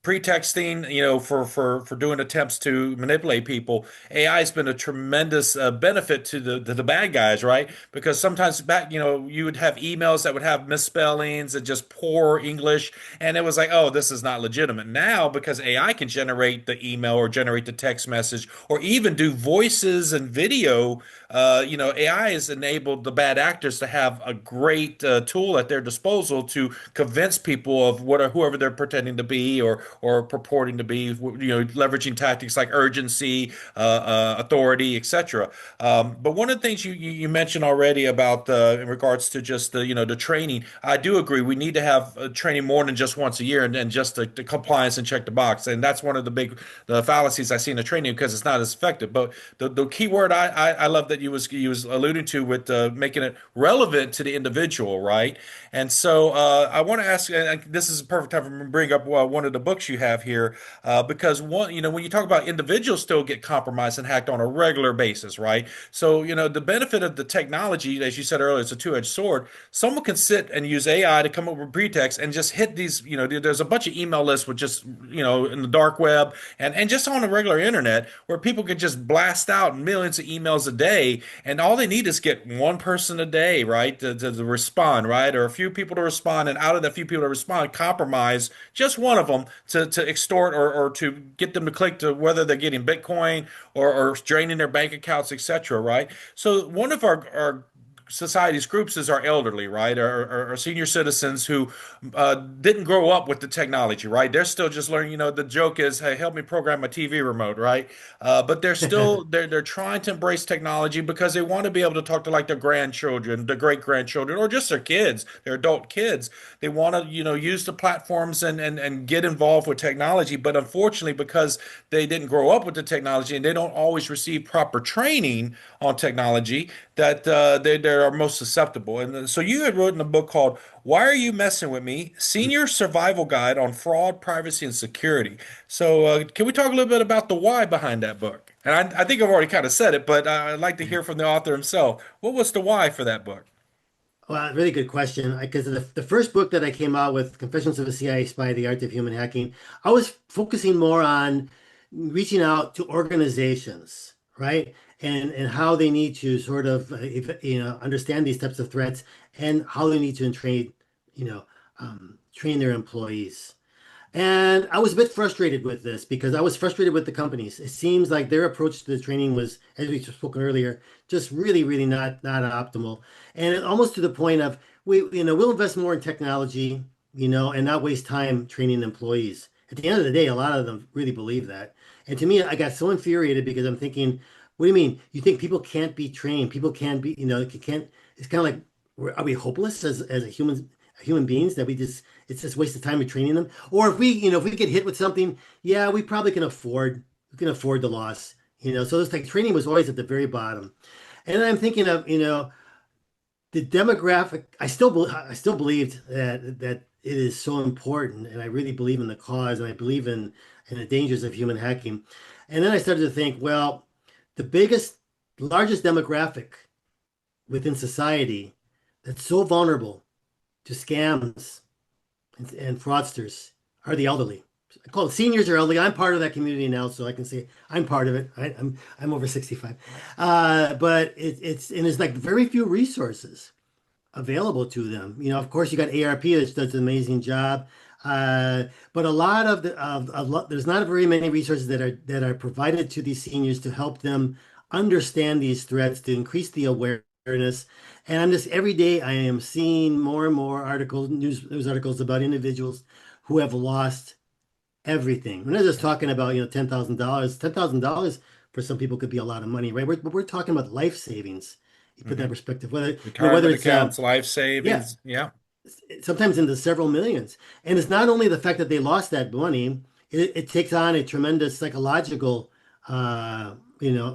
pretexting, for doing attempts to manipulate people. AI has been a tremendous benefit to the bad guys, right? Because sometimes back, you would have emails that would have misspellings and just poor English, and it was like, oh, this is not legitimate. Now, because AI can generate the email or generate the text message or even do voices and video, AI has enabled the bad actors to have a great tool at their disposal to convince people of whoever they're pretending to be or purporting to be. Leveraging tactics like urgency, authority, etc. But one of the things you mentioned already about in regards to just the training, I do agree. We need to have training more than just once a year and just the compliance and check the box. And that's one of the big the fallacies I see in the training because it's not as effective. But the key word I love that you was alluding to with making it relevant to the individual, right? And so I want to ask, and this is a perfect time for me to bring up one of the books you have here, because when you talk about individuals still get compromised and hacked on a regular basis, right? So the benefit of the technology, as you said earlier, it's a two-edged sword. Someone can sit and use AI to come up with pretext and just hit these. There's a bunch of email lists with just in the dark web and just on the regular internet where people could just blast out millions of emails a day, and all they need is get one person a day, right, to respond, right, or a few people to respond, and out of the few people to respond, compromise just one of them to extort or to get them to click to whether they're getting Bitcoin or draining their bank accounts, etc. Right. So one of our society's groups is our elderly, right? Our senior citizens who didn't grow up with the technology, right? They're still just learning. The joke is, hey, help me program my TV remote, right? But they're trying to embrace technology because they want to be able to talk to like their grandchildren, their great grandchildren, or just their kids, their adult kids. They want to use the platforms and get involved with technology. But unfortunately, because they didn't grow up with the technology and they don't always receive proper training on technology, that they are most susceptible. And so you had written a book called "Why Are You Messing with Me? Senior Survival Guide on Fraud, Privacy, and Security." So can we talk a little bit about the why behind that book? And I think I've already kind of said it, but I'd like to hear from the author himself. What was the why for that book? Well, really good question. Because the first book that I came out with, Confessions of a CIA Spy: The Art of Human Hacking, I was focusing more on reaching out to organizations, right? And how they need to sort of, understand these types of threats and how they need to you know, train their employees. And I was a bit frustrated with this because I was frustrated with the companies. It seems like their approach to the training was, as we spoken earlier, just really, really not optimal. And almost to the point of we'll invest more in technology, and not waste time training employees. At the end of the day, a lot of them really believe that. And to me, I got so infuriated because I'm thinking, what do you mean? You think people can't be trained? People can't be, can't. It's kind of like, are we hopeless as a human beings that we just it's just waste of time of training them? Or if we get hit with something, yeah, we can afford the loss. So it's like training was always at the very bottom. And I'm thinking of, the demographic. I still believed that it is so important, and I really believe in the cause, and I believe in the dangers of human hacking. And then I started to think, well, the largest demographic within society that's so vulnerable to scams and fraudsters are the elderly. I call it seniors or elderly. I'm part of that community now, so I can say I'm part of it. I'm over 65, but it's like very few resources available to them. Of course, you got ARP that does an amazing job, but a lot of there's not very many resources that are provided to these seniors to help them understand these threats, to increase the awareness. And I'm just every day I am seeing more and more news articles about individuals who have lost everything. We're not just talking about $10,000. $10,000 for some people could be a lot of money, right? We're talking about life savings. You put that in Hmm. perspective. Whether Retirement it's accounts, life yeah, savings. Yeah. sometimes into several millions. And it's not only the fact that they lost that money, it takes on a tremendous psychological, a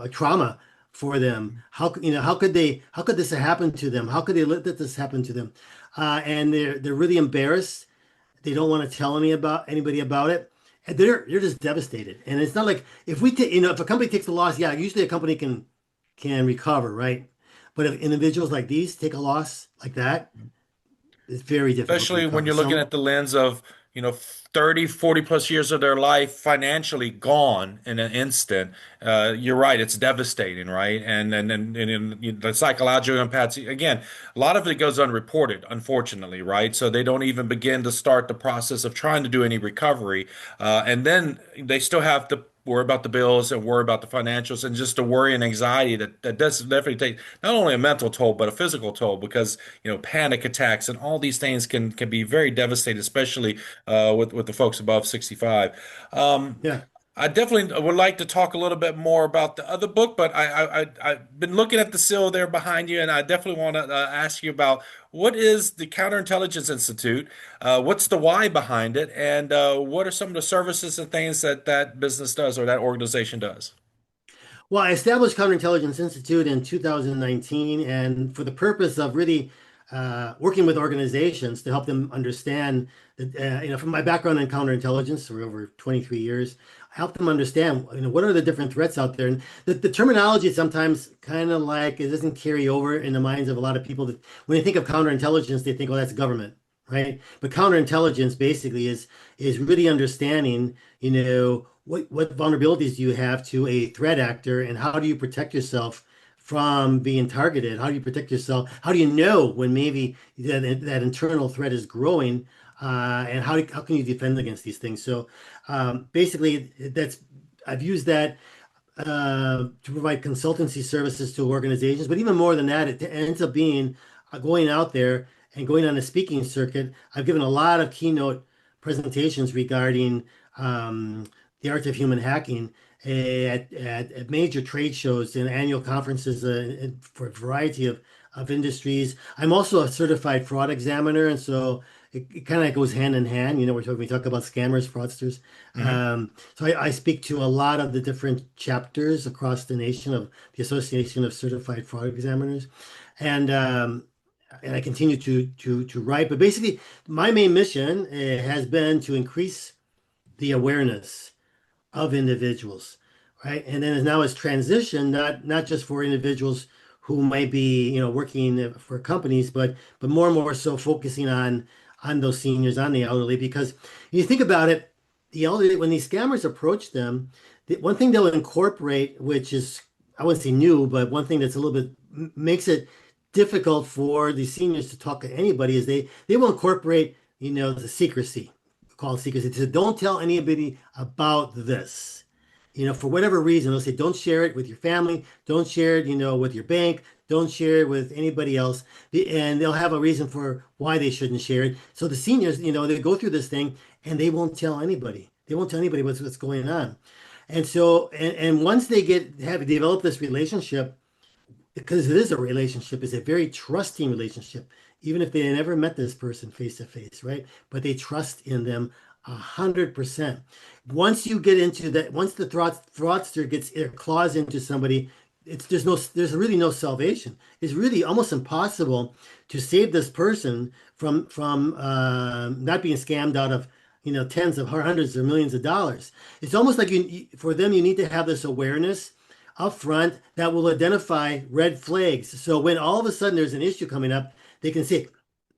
trauma for them. How could this happen to them? How could they let this happen to them? And they're really embarrassed. They don't want to tell anybody about it. And they're just devastated. And it's not like if a company takes a loss, yeah, usually a company can recover, right? But if individuals like these take a loss like that, it's very difficult to Especially when recover. you're looking Some, at the lens of, 30, 40 plus years of their life financially gone in an instant. You're right, it's devastating, right? And the psychological impacts, again, a lot of it goes unreported, unfortunately, right? So they don't even begin to start the process of trying to do any recovery. And then they still have to worry about the bills and worry about the financials and just the worry and anxiety that does definitely take not only a mental toll but a physical toll because panic attacks and all these things can be very devastating, especially with the folks above 65. Um, yeah. I definitely would like to talk a little bit more about the other book, but I've been looking at the seal there behind you, and I definitely want to ask you about what is the Counterintelligence Institute, what's the why behind it, and what are some of the services and things that that business does or that organization does? Well, I established Counterintelligence Institute in 2019, and for the purpose of really working with organizations to help them understand that, from my background in counterintelligence for over 23 years, I help them understand, what are the different threats out there. And the terminology sometimes kind of like it doesn't carry over in the minds of a lot of people that when they think of counterintelligence, they think, oh, that's government, right? But counterintelligence basically is really understanding, what vulnerabilities do you have to a threat actor, and how do you protect yourself from being targeted? How do you protect yourself? How do you know when maybe that internal threat is growing? And how can you defend against these things? So basically, that's I've used that to provide consultancy services to organizations. But even more than that, it ends up being going out there and going on a speaking circuit. I've given a lot of keynote presentations regarding the art of human hacking at major trade shows and annual conferences for a variety of industries. I'm also a certified fraud examiner, and so it kind of goes hand in hand. We talk about scammers, fraudsters. Hmm. So I speak to a lot of the different chapters across the nation of the Association of Certified Fraud Examiners, and and I continue to write. But basically, my main mission has been to increase the awareness of individuals, right? And then now it's transitioned, not just for individuals who might be, working for companies, but more and more so focusing on those seniors, on the elderly, because you think about it, the elderly, when these scammers approach them, one thing they'll incorporate, which is, I wouldn't say new, but one thing that's a little bit makes it difficult for the seniors to talk to anybody is they will incorporate, the secrecy, called secrecy. They say, don't tell anybody about this. For whatever reason, they'll say, don't share it with your family, don't share it, with your bank, don't share it with anybody else. And they'll have a reason for why they shouldn't share it. So the seniors, they go through this thing and they won't tell anybody. They won't tell anybody what's going on. And so, and once they have developed this relationship, because it is a relationship, it's a very trusting relationship, even if they never met this person face to face, right? But they trust in them 100%. Once you get into that, once the fraudster gets their claws into somebody, there's really no salvation. It's really almost impossible to save this person from not being scammed out of tens of hundreds or millions of dollars. It's almost like for them you need to have this awareness up front that will identify red flags. So when all of a sudden there's an issue coming up, they can say,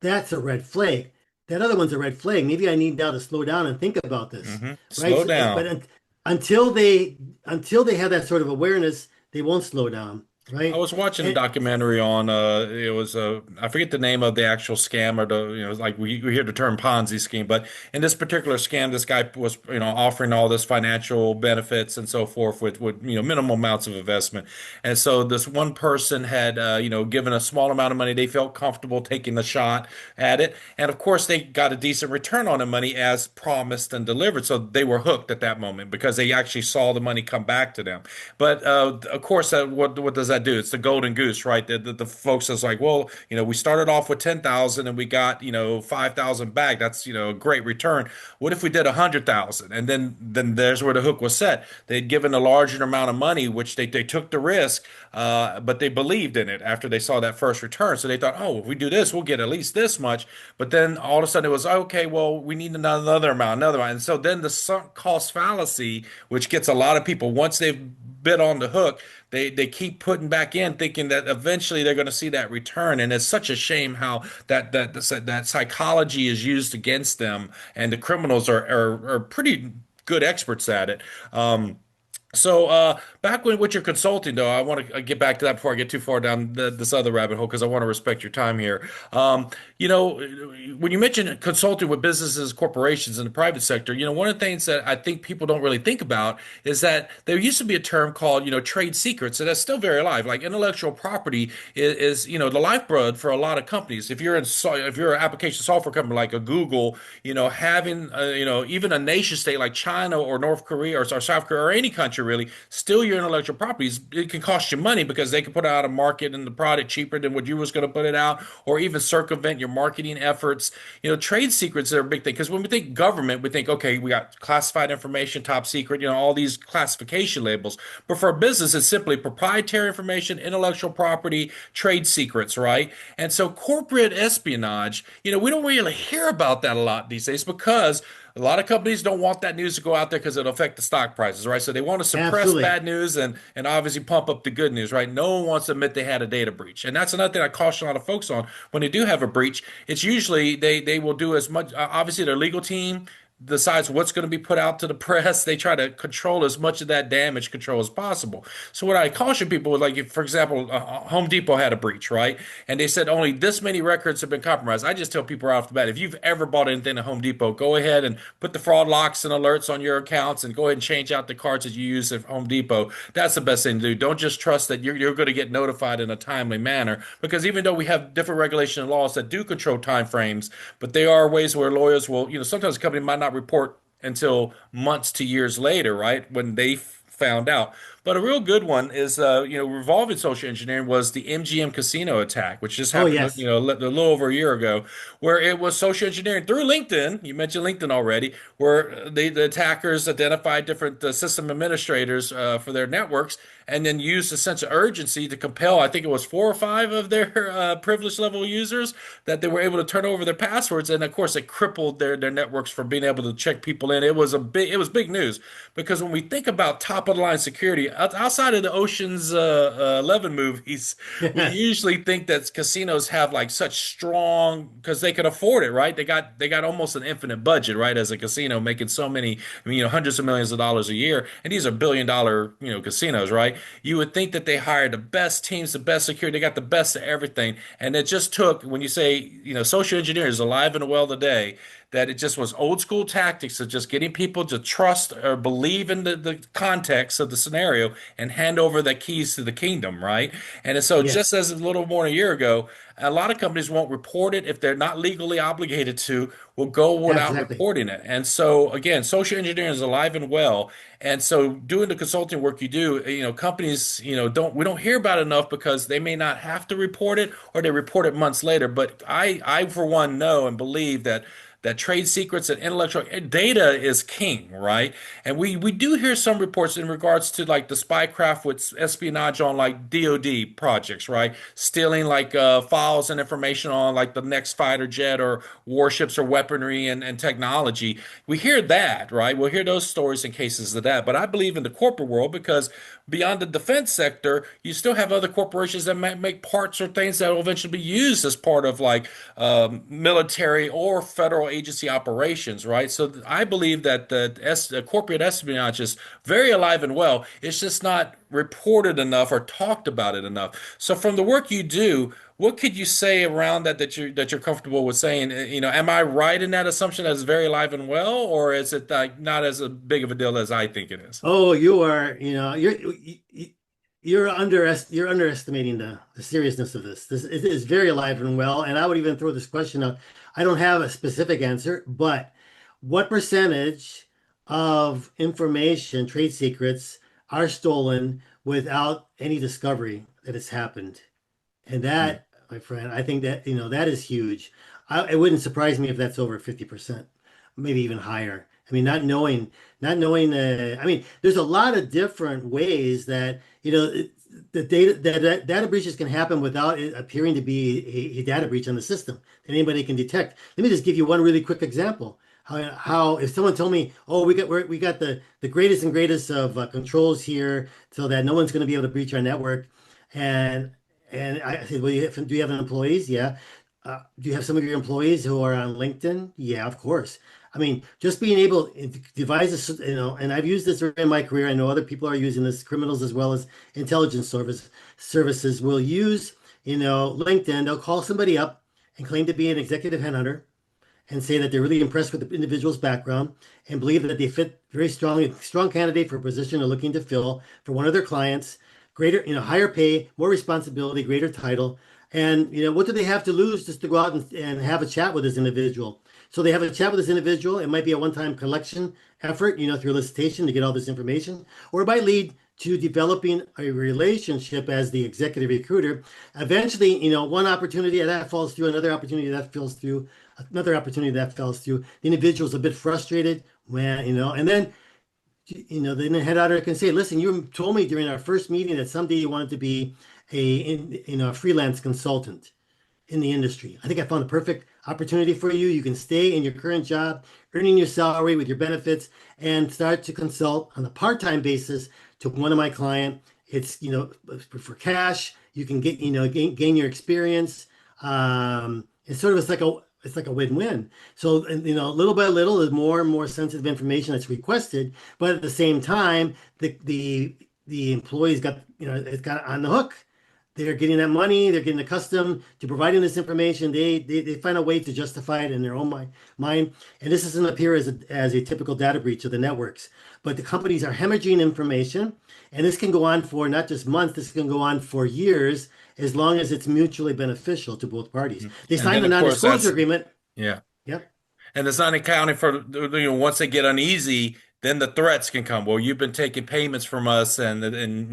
that's a red flag. That other one's a red flag. Maybe I need now to slow down and think about this, right? Slow down. But until they have that sort of awareness, they won't slow down, I right? was watching a And documentary on it was I forget the name of the actual scam or the like we hear the term Ponzi scheme, but in this particular scam, this guy was offering all this financial benefits and so forth with minimal amounts of investment, and so this one person had given a small amount of money. They felt comfortable taking the shot at it, and of course they got a decent return on the money as promised and delivered. So they were hooked at that moment because they actually saw the money come back to them. But of course, what does that do? It's the golden goose, right? The folks is like, well, we started off with 10,000 and we got 5,000 back. That's a great return. What if we did 100,000? And then there's where the hook was set. They'd given a larger amount of money, which they took the risk, but they believed in it after they saw that first return. So they thought, oh, if we do this, we'll get at least this much. But then all of a sudden it was okay. Well, we need another amount, another amount. And so then the sunk cost fallacy, which gets a lot of people once they've bit on the hook, they keep putting back in, thinking that eventually they're going to see that return. And it's such a shame how that psychology is used against them, and the criminals are pretty good experts at it. So back when with your consulting though, I want to get back to that before I get too far down this other rabbit hole because I want to respect your time here. You know, when you mention consulting with businesses, corporations in the private sector, one of the things that I think people don't really think about is that there used to be a term called, trade secrets, and that's still very alive. Like intellectual property is the lifeblood for a lot of companies. If you're an application software company like a Google, having even a nation state like China or North Korea or South Korea or any country really, still your intellectual properties, it can cost you money because they can put it out a market and the product cheaper than what you was going to put it out, or even circumvent your marketing efforts. Trade secrets are a big thing because when we think government, we think, okay, we got classified information, top secret, all these classification labels. But for a business, it's simply proprietary information, intellectual property, trade secrets, right? And so corporate espionage, we don't really hear about that a lot these days because a lot of companies don't want that news to go out there because it'll affect the stock prices, right? So they want to suppress absolutely. bad news and obviously pump up the good news, right? No one wants to admit they had a data breach. And that's another thing I caution a lot of folks on. When they do have a breach, it's usually they will do as much, obviously their legal team decides what's going to be put out to the press. They try to control as much of that damage control as possible. So what I caution people, like if, for example, Home Depot had a breach, right? And they said only this many records have been compromised. I just tell people right off the bat, if you've ever bought anything at Home Depot, go ahead and put the fraud locks and alerts on your accounts and go ahead and change out the cards that you use at Home Depot. That's the best thing to do. Don't just trust that you're going to get notified in a timely manner because even though we have different regulation and laws that do control time frames, but there are ways where lawyers will, sometimes a company might not report until months to years later, right? When they found out. But a real good one is, revolving social engineering was the MGM casino attack, which just Oh, happened, yes. a little over a year ago, where it was social engineering through LinkedIn. You mentioned LinkedIn already, where the attackers identified different system administrators for their networks and then used a sense of urgency to compel, I think it was 4 or 5 of their privilege level users that they were able to turn over their passwords. And of course, it crippled their networks from being able to check people in. It was big news because when we think about top top of the line security. Outside of the Ocean's 11 movies, we usually think that casinos have like such strong because they could afford it, right? They got almost an infinite budget, right? As a casino making so many, I mean, hundreds of millions of dollars a year, and these are billion-dollar, casinos, right? You would think that they hired the best teams, the best security, they got the best of everything, and it just took when you say, social engineering is alive and well today, that it just was old school tactics of just getting people to trust or believe in the context of the scenario and hand over the keys to the kingdom, right? And so just Yes, as a little more than a year ago, a lot of companies won't report it if they're not legally obligated to, will go without exactly. reporting it. And so again, social engineering is alive and well. And so doing the consulting work you do, companies, we don't hear about it enough because they may not have to report it or they report it months later. But I for one know and believe that trade secrets and intellectual data is king, right? And we do hear some reports in regards to like the spycraft with espionage on like DoD projects, right? Stealing like files and information on like the next fighter jet or warships or weaponry and technology. We hear that, right? We'll hear those stories and cases of that. But I believe in the corporate world because beyond the defense sector, you still have other corporations that might make parts or things that will eventually be used as part of like military or federal agency operations, right? So I believe that the corporate espionage is very alive and well. It's just not reported enough or talked about it enough. So from the work you do, what could you say around that you're comfortable with saying? Am I right in that assumption that it's very alive and well, or is it like not as a big of a deal as I think it is? Oh, you are, you're underestimating the seriousness of this. This it is very alive and well, and I would even throw this question out. I don't have a specific answer, but what percentage of information, trade secrets, are stolen without any discovery that it's happened? And Hmm. that, my friend, I think that, that is huge. It wouldn't surprise me if that's over 50%, maybe even higher. I mean, not knowing, I mean, there's a lot of different ways that, the data breaches can happen without it appearing to be a data breach on the system that anybody can detect. Let me just give you one really quick example. How if someone told me, oh, we got the greatest and greatest of controls here so that no one's going to be able to breach our network, and I said, well, do you have employees? Yeah. Do you have some of your employees who are on LinkedIn? Yeah, of course. I mean, just being able to devise and I've used this in my career. I know other people are using this, criminals as well as intelligence services will use, LinkedIn. They'll call somebody up and claim to be an executive headhunter and say that they're really impressed with the individual's background and believe that they fit very strong candidate for a position they're looking to fill for one of their clients, greater, higher pay, more responsibility, greater title. And, what do they have to lose just to go out and have a chat with this individual? So they have a chat with this individual. It might be a one-time collection effort, through elicitation to get all this information, or it might lead to developing a relationship as the executive recruiter. Eventually, one opportunity that falls through, another opportunity that falls through, another opportunity that falls through. The individual's a bit frustrated when, and then, then the head auditor can say, listen, you told me during our first meeting that someday you wanted to be a freelance consultant in the industry. I think I found a perfect opportunity for you. You can stay in your current job, earning your salary with your benefits, and start to consult on a part-time basis to one of my client. It's, for cash. You can get, gain your experience. It's sort of it's like a win-win. So, and, little by little, there's more and more sensitive information that's requested, but at the same time, the employees got, it's got on the hook. They're getting that money. They're getting accustomed to providing this information. They find a way to justify it in their own mind. And this doesn't appear as a typical data breach of the networks. But the companies are hemorrhaging information. And this can go on for not just months, this can go on for years, as long as it's mutually beneficial to both parties. They And signed then a of course non-disclosure that's agreement. yeah. Yep. And it's not accounting for, once they get uneasy, then the threats can come. Well, you've been taking payments from us and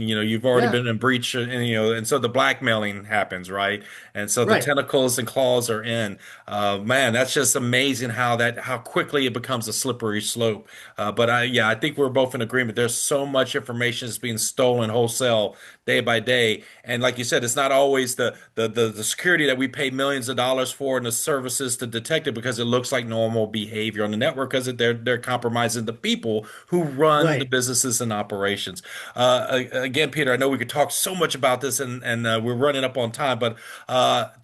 you've already Yeah. been in breach and so the blackmailing happens, right? And so the Right. tentacles and claws are in. Man, that's just amazing how quickly it becomes a slippery slope. But I think we're both in agreement. There's so much information that's being stolen wholesale day by day. And like you said, it's not always the security that we pay millions of dollars for and the services to detect it because it looks like normal behavior on the network because they're compromising the people people who run the Right. businesses and operations. Again, Peter, I know we could talk so much about this, and we're running up on time, but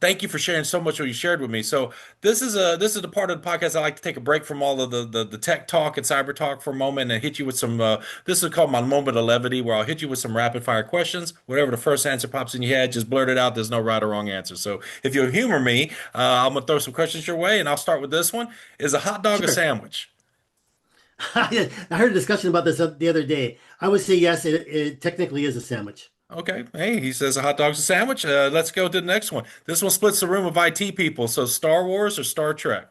thank you for sharing so much what you shared with me. So this is the part of the podcast I like to take a break from all of the tech talk and cyber talk for a moment and hit you with some. This is called my moment of levity, where I'll hit you with some rapid fire questions. Whatever the first answer pops in your head, just blurt it out. There's no right or wrong answer. So if you'll humor me, I'm gonna throw some questions your way, and I'll start with this one: Is a hot dog a Sure. sandwich? I heard a discussion about this the other day. I would say yes, it technically is a sandwich. Okay. Hey, he says a hot dog's a sandwich. Let's go to the next one. This one splits the room of IT people. So Star Wars or Star Trek?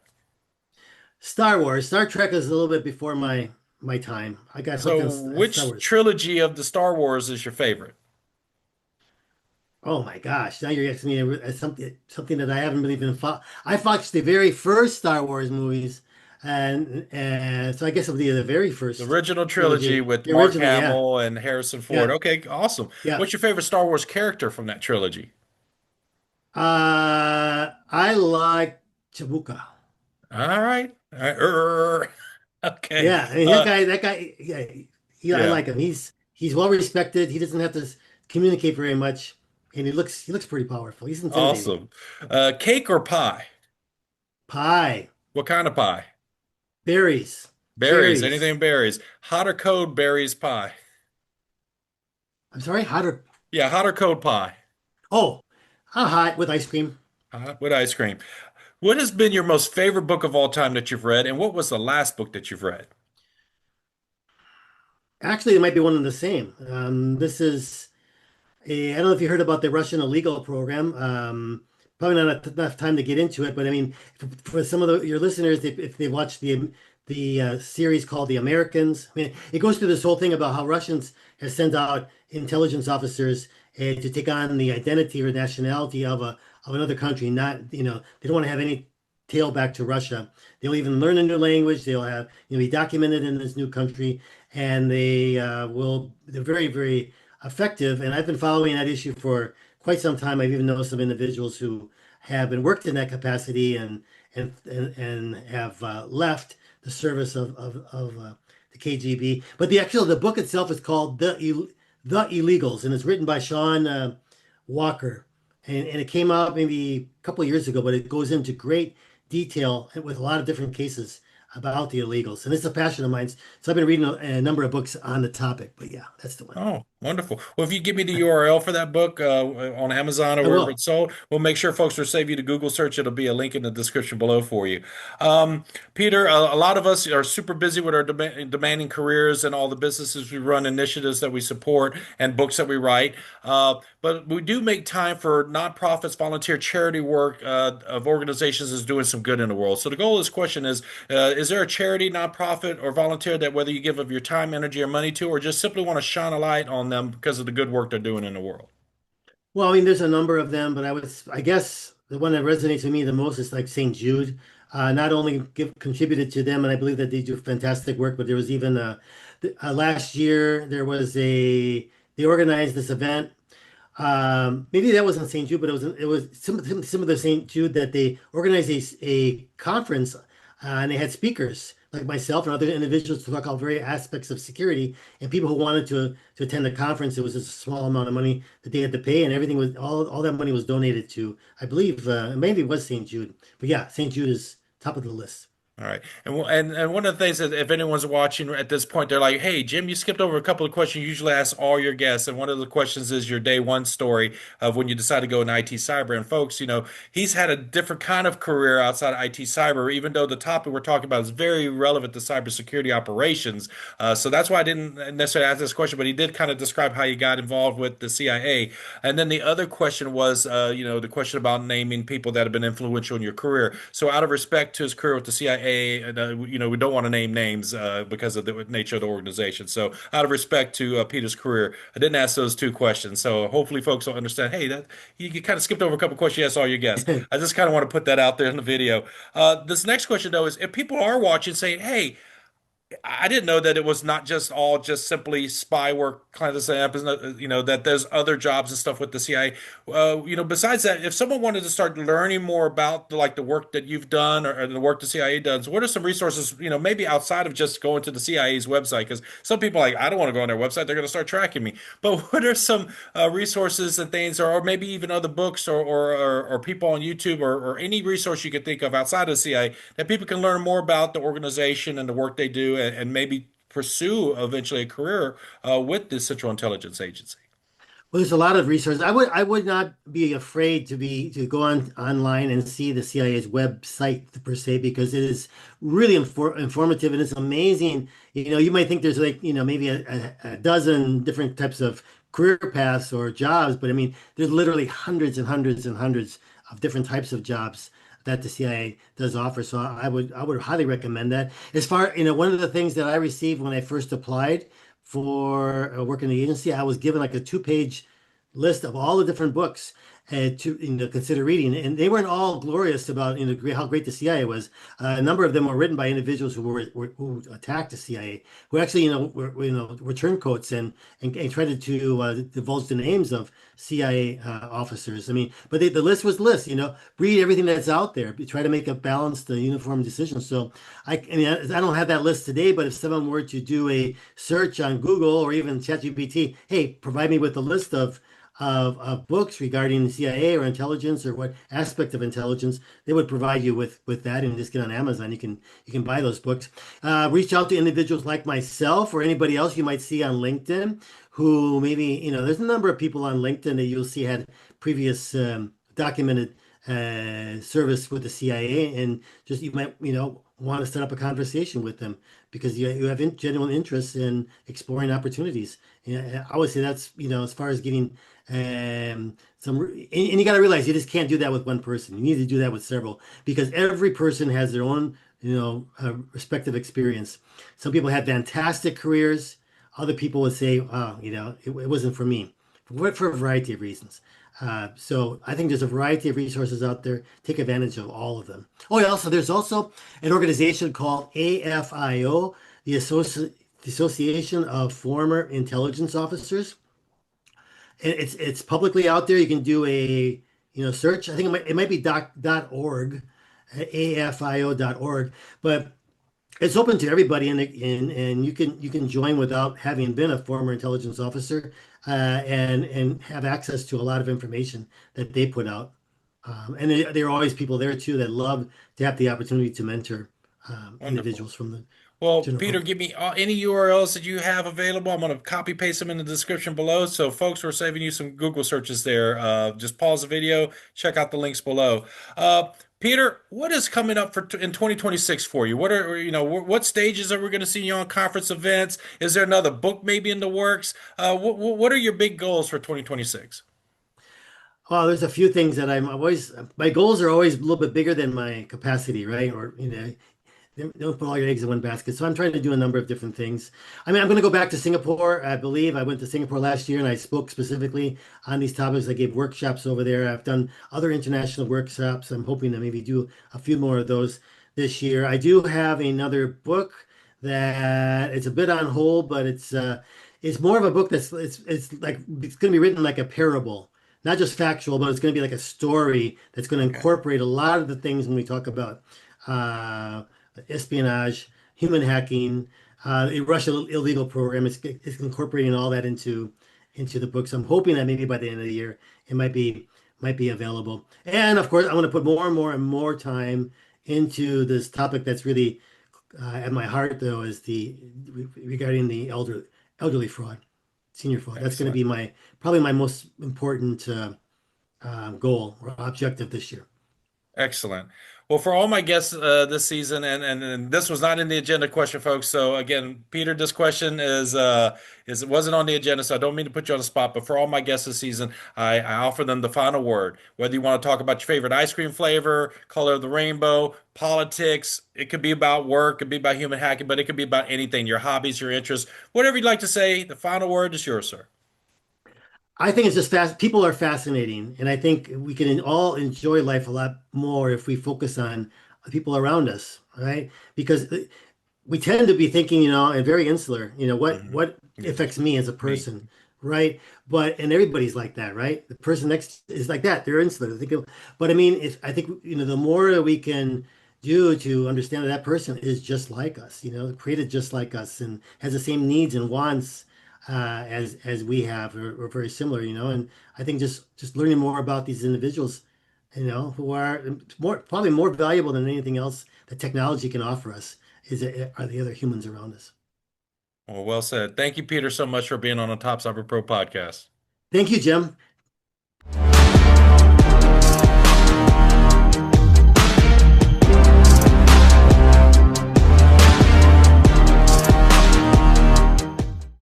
Star Wars. Star Trek is a little bit before my time. I got hooked So on Star which Wars. trilogy of the Star Wars is your favorite? Oh my gosh! Now you're asking me something that I haven't really been. I watched the very first Star Wars movies, and so I guess it'll be the very The first original trilogy trilogy. with The Mark original, yeah, Hamill and Harrison Ford. yeah, Okay, awesome. yeah. What's your favorite Star Wars character from that trilogy? I like Chabuka. All right. All right. Okay. Yeah, I mean Uh, that guy, yeah, I yeah, like him. He's well respected. He doesn't have to communicate very much, and he looks pretty powerful. He's intimidating. awesome. Cake or pie? Pie, What kind of pie? berries, Berries, cherries. anything berries. Hot or cold berries pie? I'm sorry, hot or Yeah, hot or cold pie? oh, hot with ice cream. Hot with ice cream. What has been your most favorite book of all time that you've read, and what was the last book that you've read? Actually, it might be one and the same. This is I don't know if you heard about the Russian illegal program. Probably not enough time to get into it, but I mean, for some of your listeners, if they watch the series called The Americans, I mean, it goes through this whole thing about how Russians have sent out intelligence officers to take on the identity or nationality of another country. Not, they don't want to have any tail back to Russia. They'll even learn a new language. They'll have, be documented in this new country, and they're very, very effective. And I've been following that issue for quite some time. I've even known some individuals who have been worked in that capacity and have left the service of the KGB. But the book itself is called The Illegals, and it's written by Shaun Walker. And it came out maybe a couple of years ago, but it goes into great detail with a lot of different cases about the illegals. And it's a passion of mine. So I've been reading a number of books on the topic. But yeah, that's the one. Oh, wonderful. Well, if you give me the URL for that book on Amazon or I wherever will. it's sold, we'll make sure folks will save you to Google search. It'll be a link in the description below for you. Peter, a lot of us are super busy with our demanding careers and all the businesses we run, initiatives that we support, and books that we write. But we do make time for nonprofits, volunteer charity work of organizations that's doing some good in the world. So the goal of this question is there a charity, nonprofit, or volunteer that whether you give of your time, energy, or money to, or just simply want to shine a light on them because of the good work they're doing in the world? Well, I mean, there's a number of them, but I guess the one that resonates with me the most is like St. Jude. Not only contributed to them, and I believe that they do fantastic work, but there was even last year they organized this event. Maybe that wasn't St. Jude, but it was some of the St. Jude that they organized a conference, and they had speakers like myself and other individuals to talk about various aspects of security. And people who wanted to attend the conference, it was just a small amount of money that they had to pay, and everything was all that money was donated to, I believe, maybe it was St. Jude, but yeah, St. Jude is top of the list. All right. And one of the things that if anyone's watching at this point, they're like, "Hey, Jim, you skipped over a couple of questions you usually ask all your guests." And one of the questions is your day one story of when you decide to go in IT cyber. And folks, he's had a different kind of career outside of IT cyber, even though the topic we're talking about is very relevant to cybersecurity operations. So that's why I didn't necessarily ask this question, but he did kind of describe how he got involved with the CIA. And then the other question was, the question about naming people that have been influential in your career. So out of respect to his career with the CIA, we don't want to name names because of the nature of the organization. So, out of respect to Peter's career, I didn't ask those two questions. So, hopefully, folks will understand. Hey, that you kind of skipped over a couple questions. Yes, all your guests. I just kind of want to put that out there in the video. This next question, though, is if people are watching, saying, "Hey, I didn't know that it was not just all just simply spy work, clandestine, that there's other jobs and stuff with the CIA. Besides that, if someone wanted to start learning more about the work that you've done or the work the CIA does, what are some resources, maybe outside of just going to the CIA's website? Because some people are like, I don't want to go on their website, they're going to start tracking me. But what are some resources and things, or maybe even other books or people on YouTube or any resource you could think of outside of the CIA that people can learn more about the organization and the work they do and maybe pursue eventually a career with this Central Intelligence Agency? Well, there's a lot of resources. I would not be afraid to go on online and see the CIA's website per se because it is really informative and it's amazing. You might think there's like maybe a dozen different types of career paths or jobs, but I mean there's literally hundreds and hundreds and hundreds of different types of jobs that the CIA does offer. So I would highly recommend that. As far, one of the things that I received when I first applied for work in the agency, I was given like a two-page list of all the different books to consider reading, and they weren't all glorious about how great the CIA was. A number of them were written by individuals who attacked the CIA, who actually were turncoats and tried to divulge the names of CIA officers. I mean, but the list was list. Read everything that's out there. Try to make a balanced, uniform decision. So I mean, I don't have that list today, but if someone were to do a search on Google or even ChatGPT, hey, provide me with a list of books regarding the CIA or intelligence or what aspect of intelligence, they would provide you with that and just get on Amazon. You can buy those books. Reach out to individuals like myself or anybody else you might see on LinkedIn who maybe, there's a number of people on LinkedIn that you'll see had previous documented service with the CIA, and just you might, want to set up a conversation with them because you have genuine interest in exploring opportunities. I would say that's, as far as getting and you got to realize you just can't do that with one person. You need to do that with several because every person has their own, respective experience. Some people have fantastic careers. Other people would say, oh, it wasn't for me for a variety of reasons. So I think there's a variety of resources out there. Take advantage of all of them. Oh, yeah, also there's also an organization called AFIO, the Association of Former Intelligence Officers. And it's publicly out there. You can do a search. I think it might be .org, AFIO.org, but it's open to everybody, and you can join without having been a former intelligence officer, and have access to a lot of information that they put out. And there are always people there too that love to have the opportunity to mentor Wonderful. individuals from the Well, general Peter, public. give me any URLs that you have available. I'm going to copy paste them in the description below. So, folks, we're saving you some Google searches there. Just pause the video, check out the links below. Peter, what is coming up in 2026 for you? What stages are we going to see you on conference events? Is there another book maybe in the works? What are your big goals for 2026? Oh, there's a few things that my goals are always a little bit bigger than my capacity, right? Or, don't put all your eggs in one basket. So I'm trying to do a number of different things. I mean, I'm going to go back to Singapore. I believe I went to Singapore last year and I spoke specifically on these topics. I gave workshops over there. I've done other international workshops. I'm hoping to maybe do a few more of those this year. I do have another book that it's a bit on hold, but it's more of a book it's going to be written like a parable, not just factual, but it's going to be like a story that's going to Okay. incorporate a lot of the things when we talk about uh, espionage, human hacking, a Russian illegal program. It's incorporating all that into the book. So I'm hoping that maybe by the end of the year it might be available. And of course, I want to put more and more and more time into this topic that's really at my heart, though, is the regarding the elderly fraud, senior fraud. That's going to Excellent. be probably my most important goal or objective this year. Excellent. Well, for all my guests this season, and this was not in the agenda question, folks. So again, Peter, this question is it wasn't on the agenda, so I don't mean to put you on the spot. But for all my guests this season, I offer them the final word. Whether you want to talk about your favorite ice cream flavor, color of the rainbow, politics, it could be about work, it could be about human hacking, but it could be about anything, your hobbies, your interests, whatever you'd like to say. The final word is yours, sir. I think it's just fast. People are fascinating, and I think we can all enjoy life a lot more if we focus on the people around us, right? Because we tend to be thinking, and very insular, Hmm. what Yeah, affects me as a me. person, right? And everybody's like that, right? The person next is like that. They're insular. They think but I mean, if I think, the more that we can do to understand that that person is just like us, created just like us and has the same needs and wants as we have, or very similar, and I think just learning more about these individuals, who are probably more valuable than anything else that technology can offer us are the other humans around us. Well, well said. Thank you, Peter, so much for being on the Top Cyber Pro podcast. Thank you, Jim.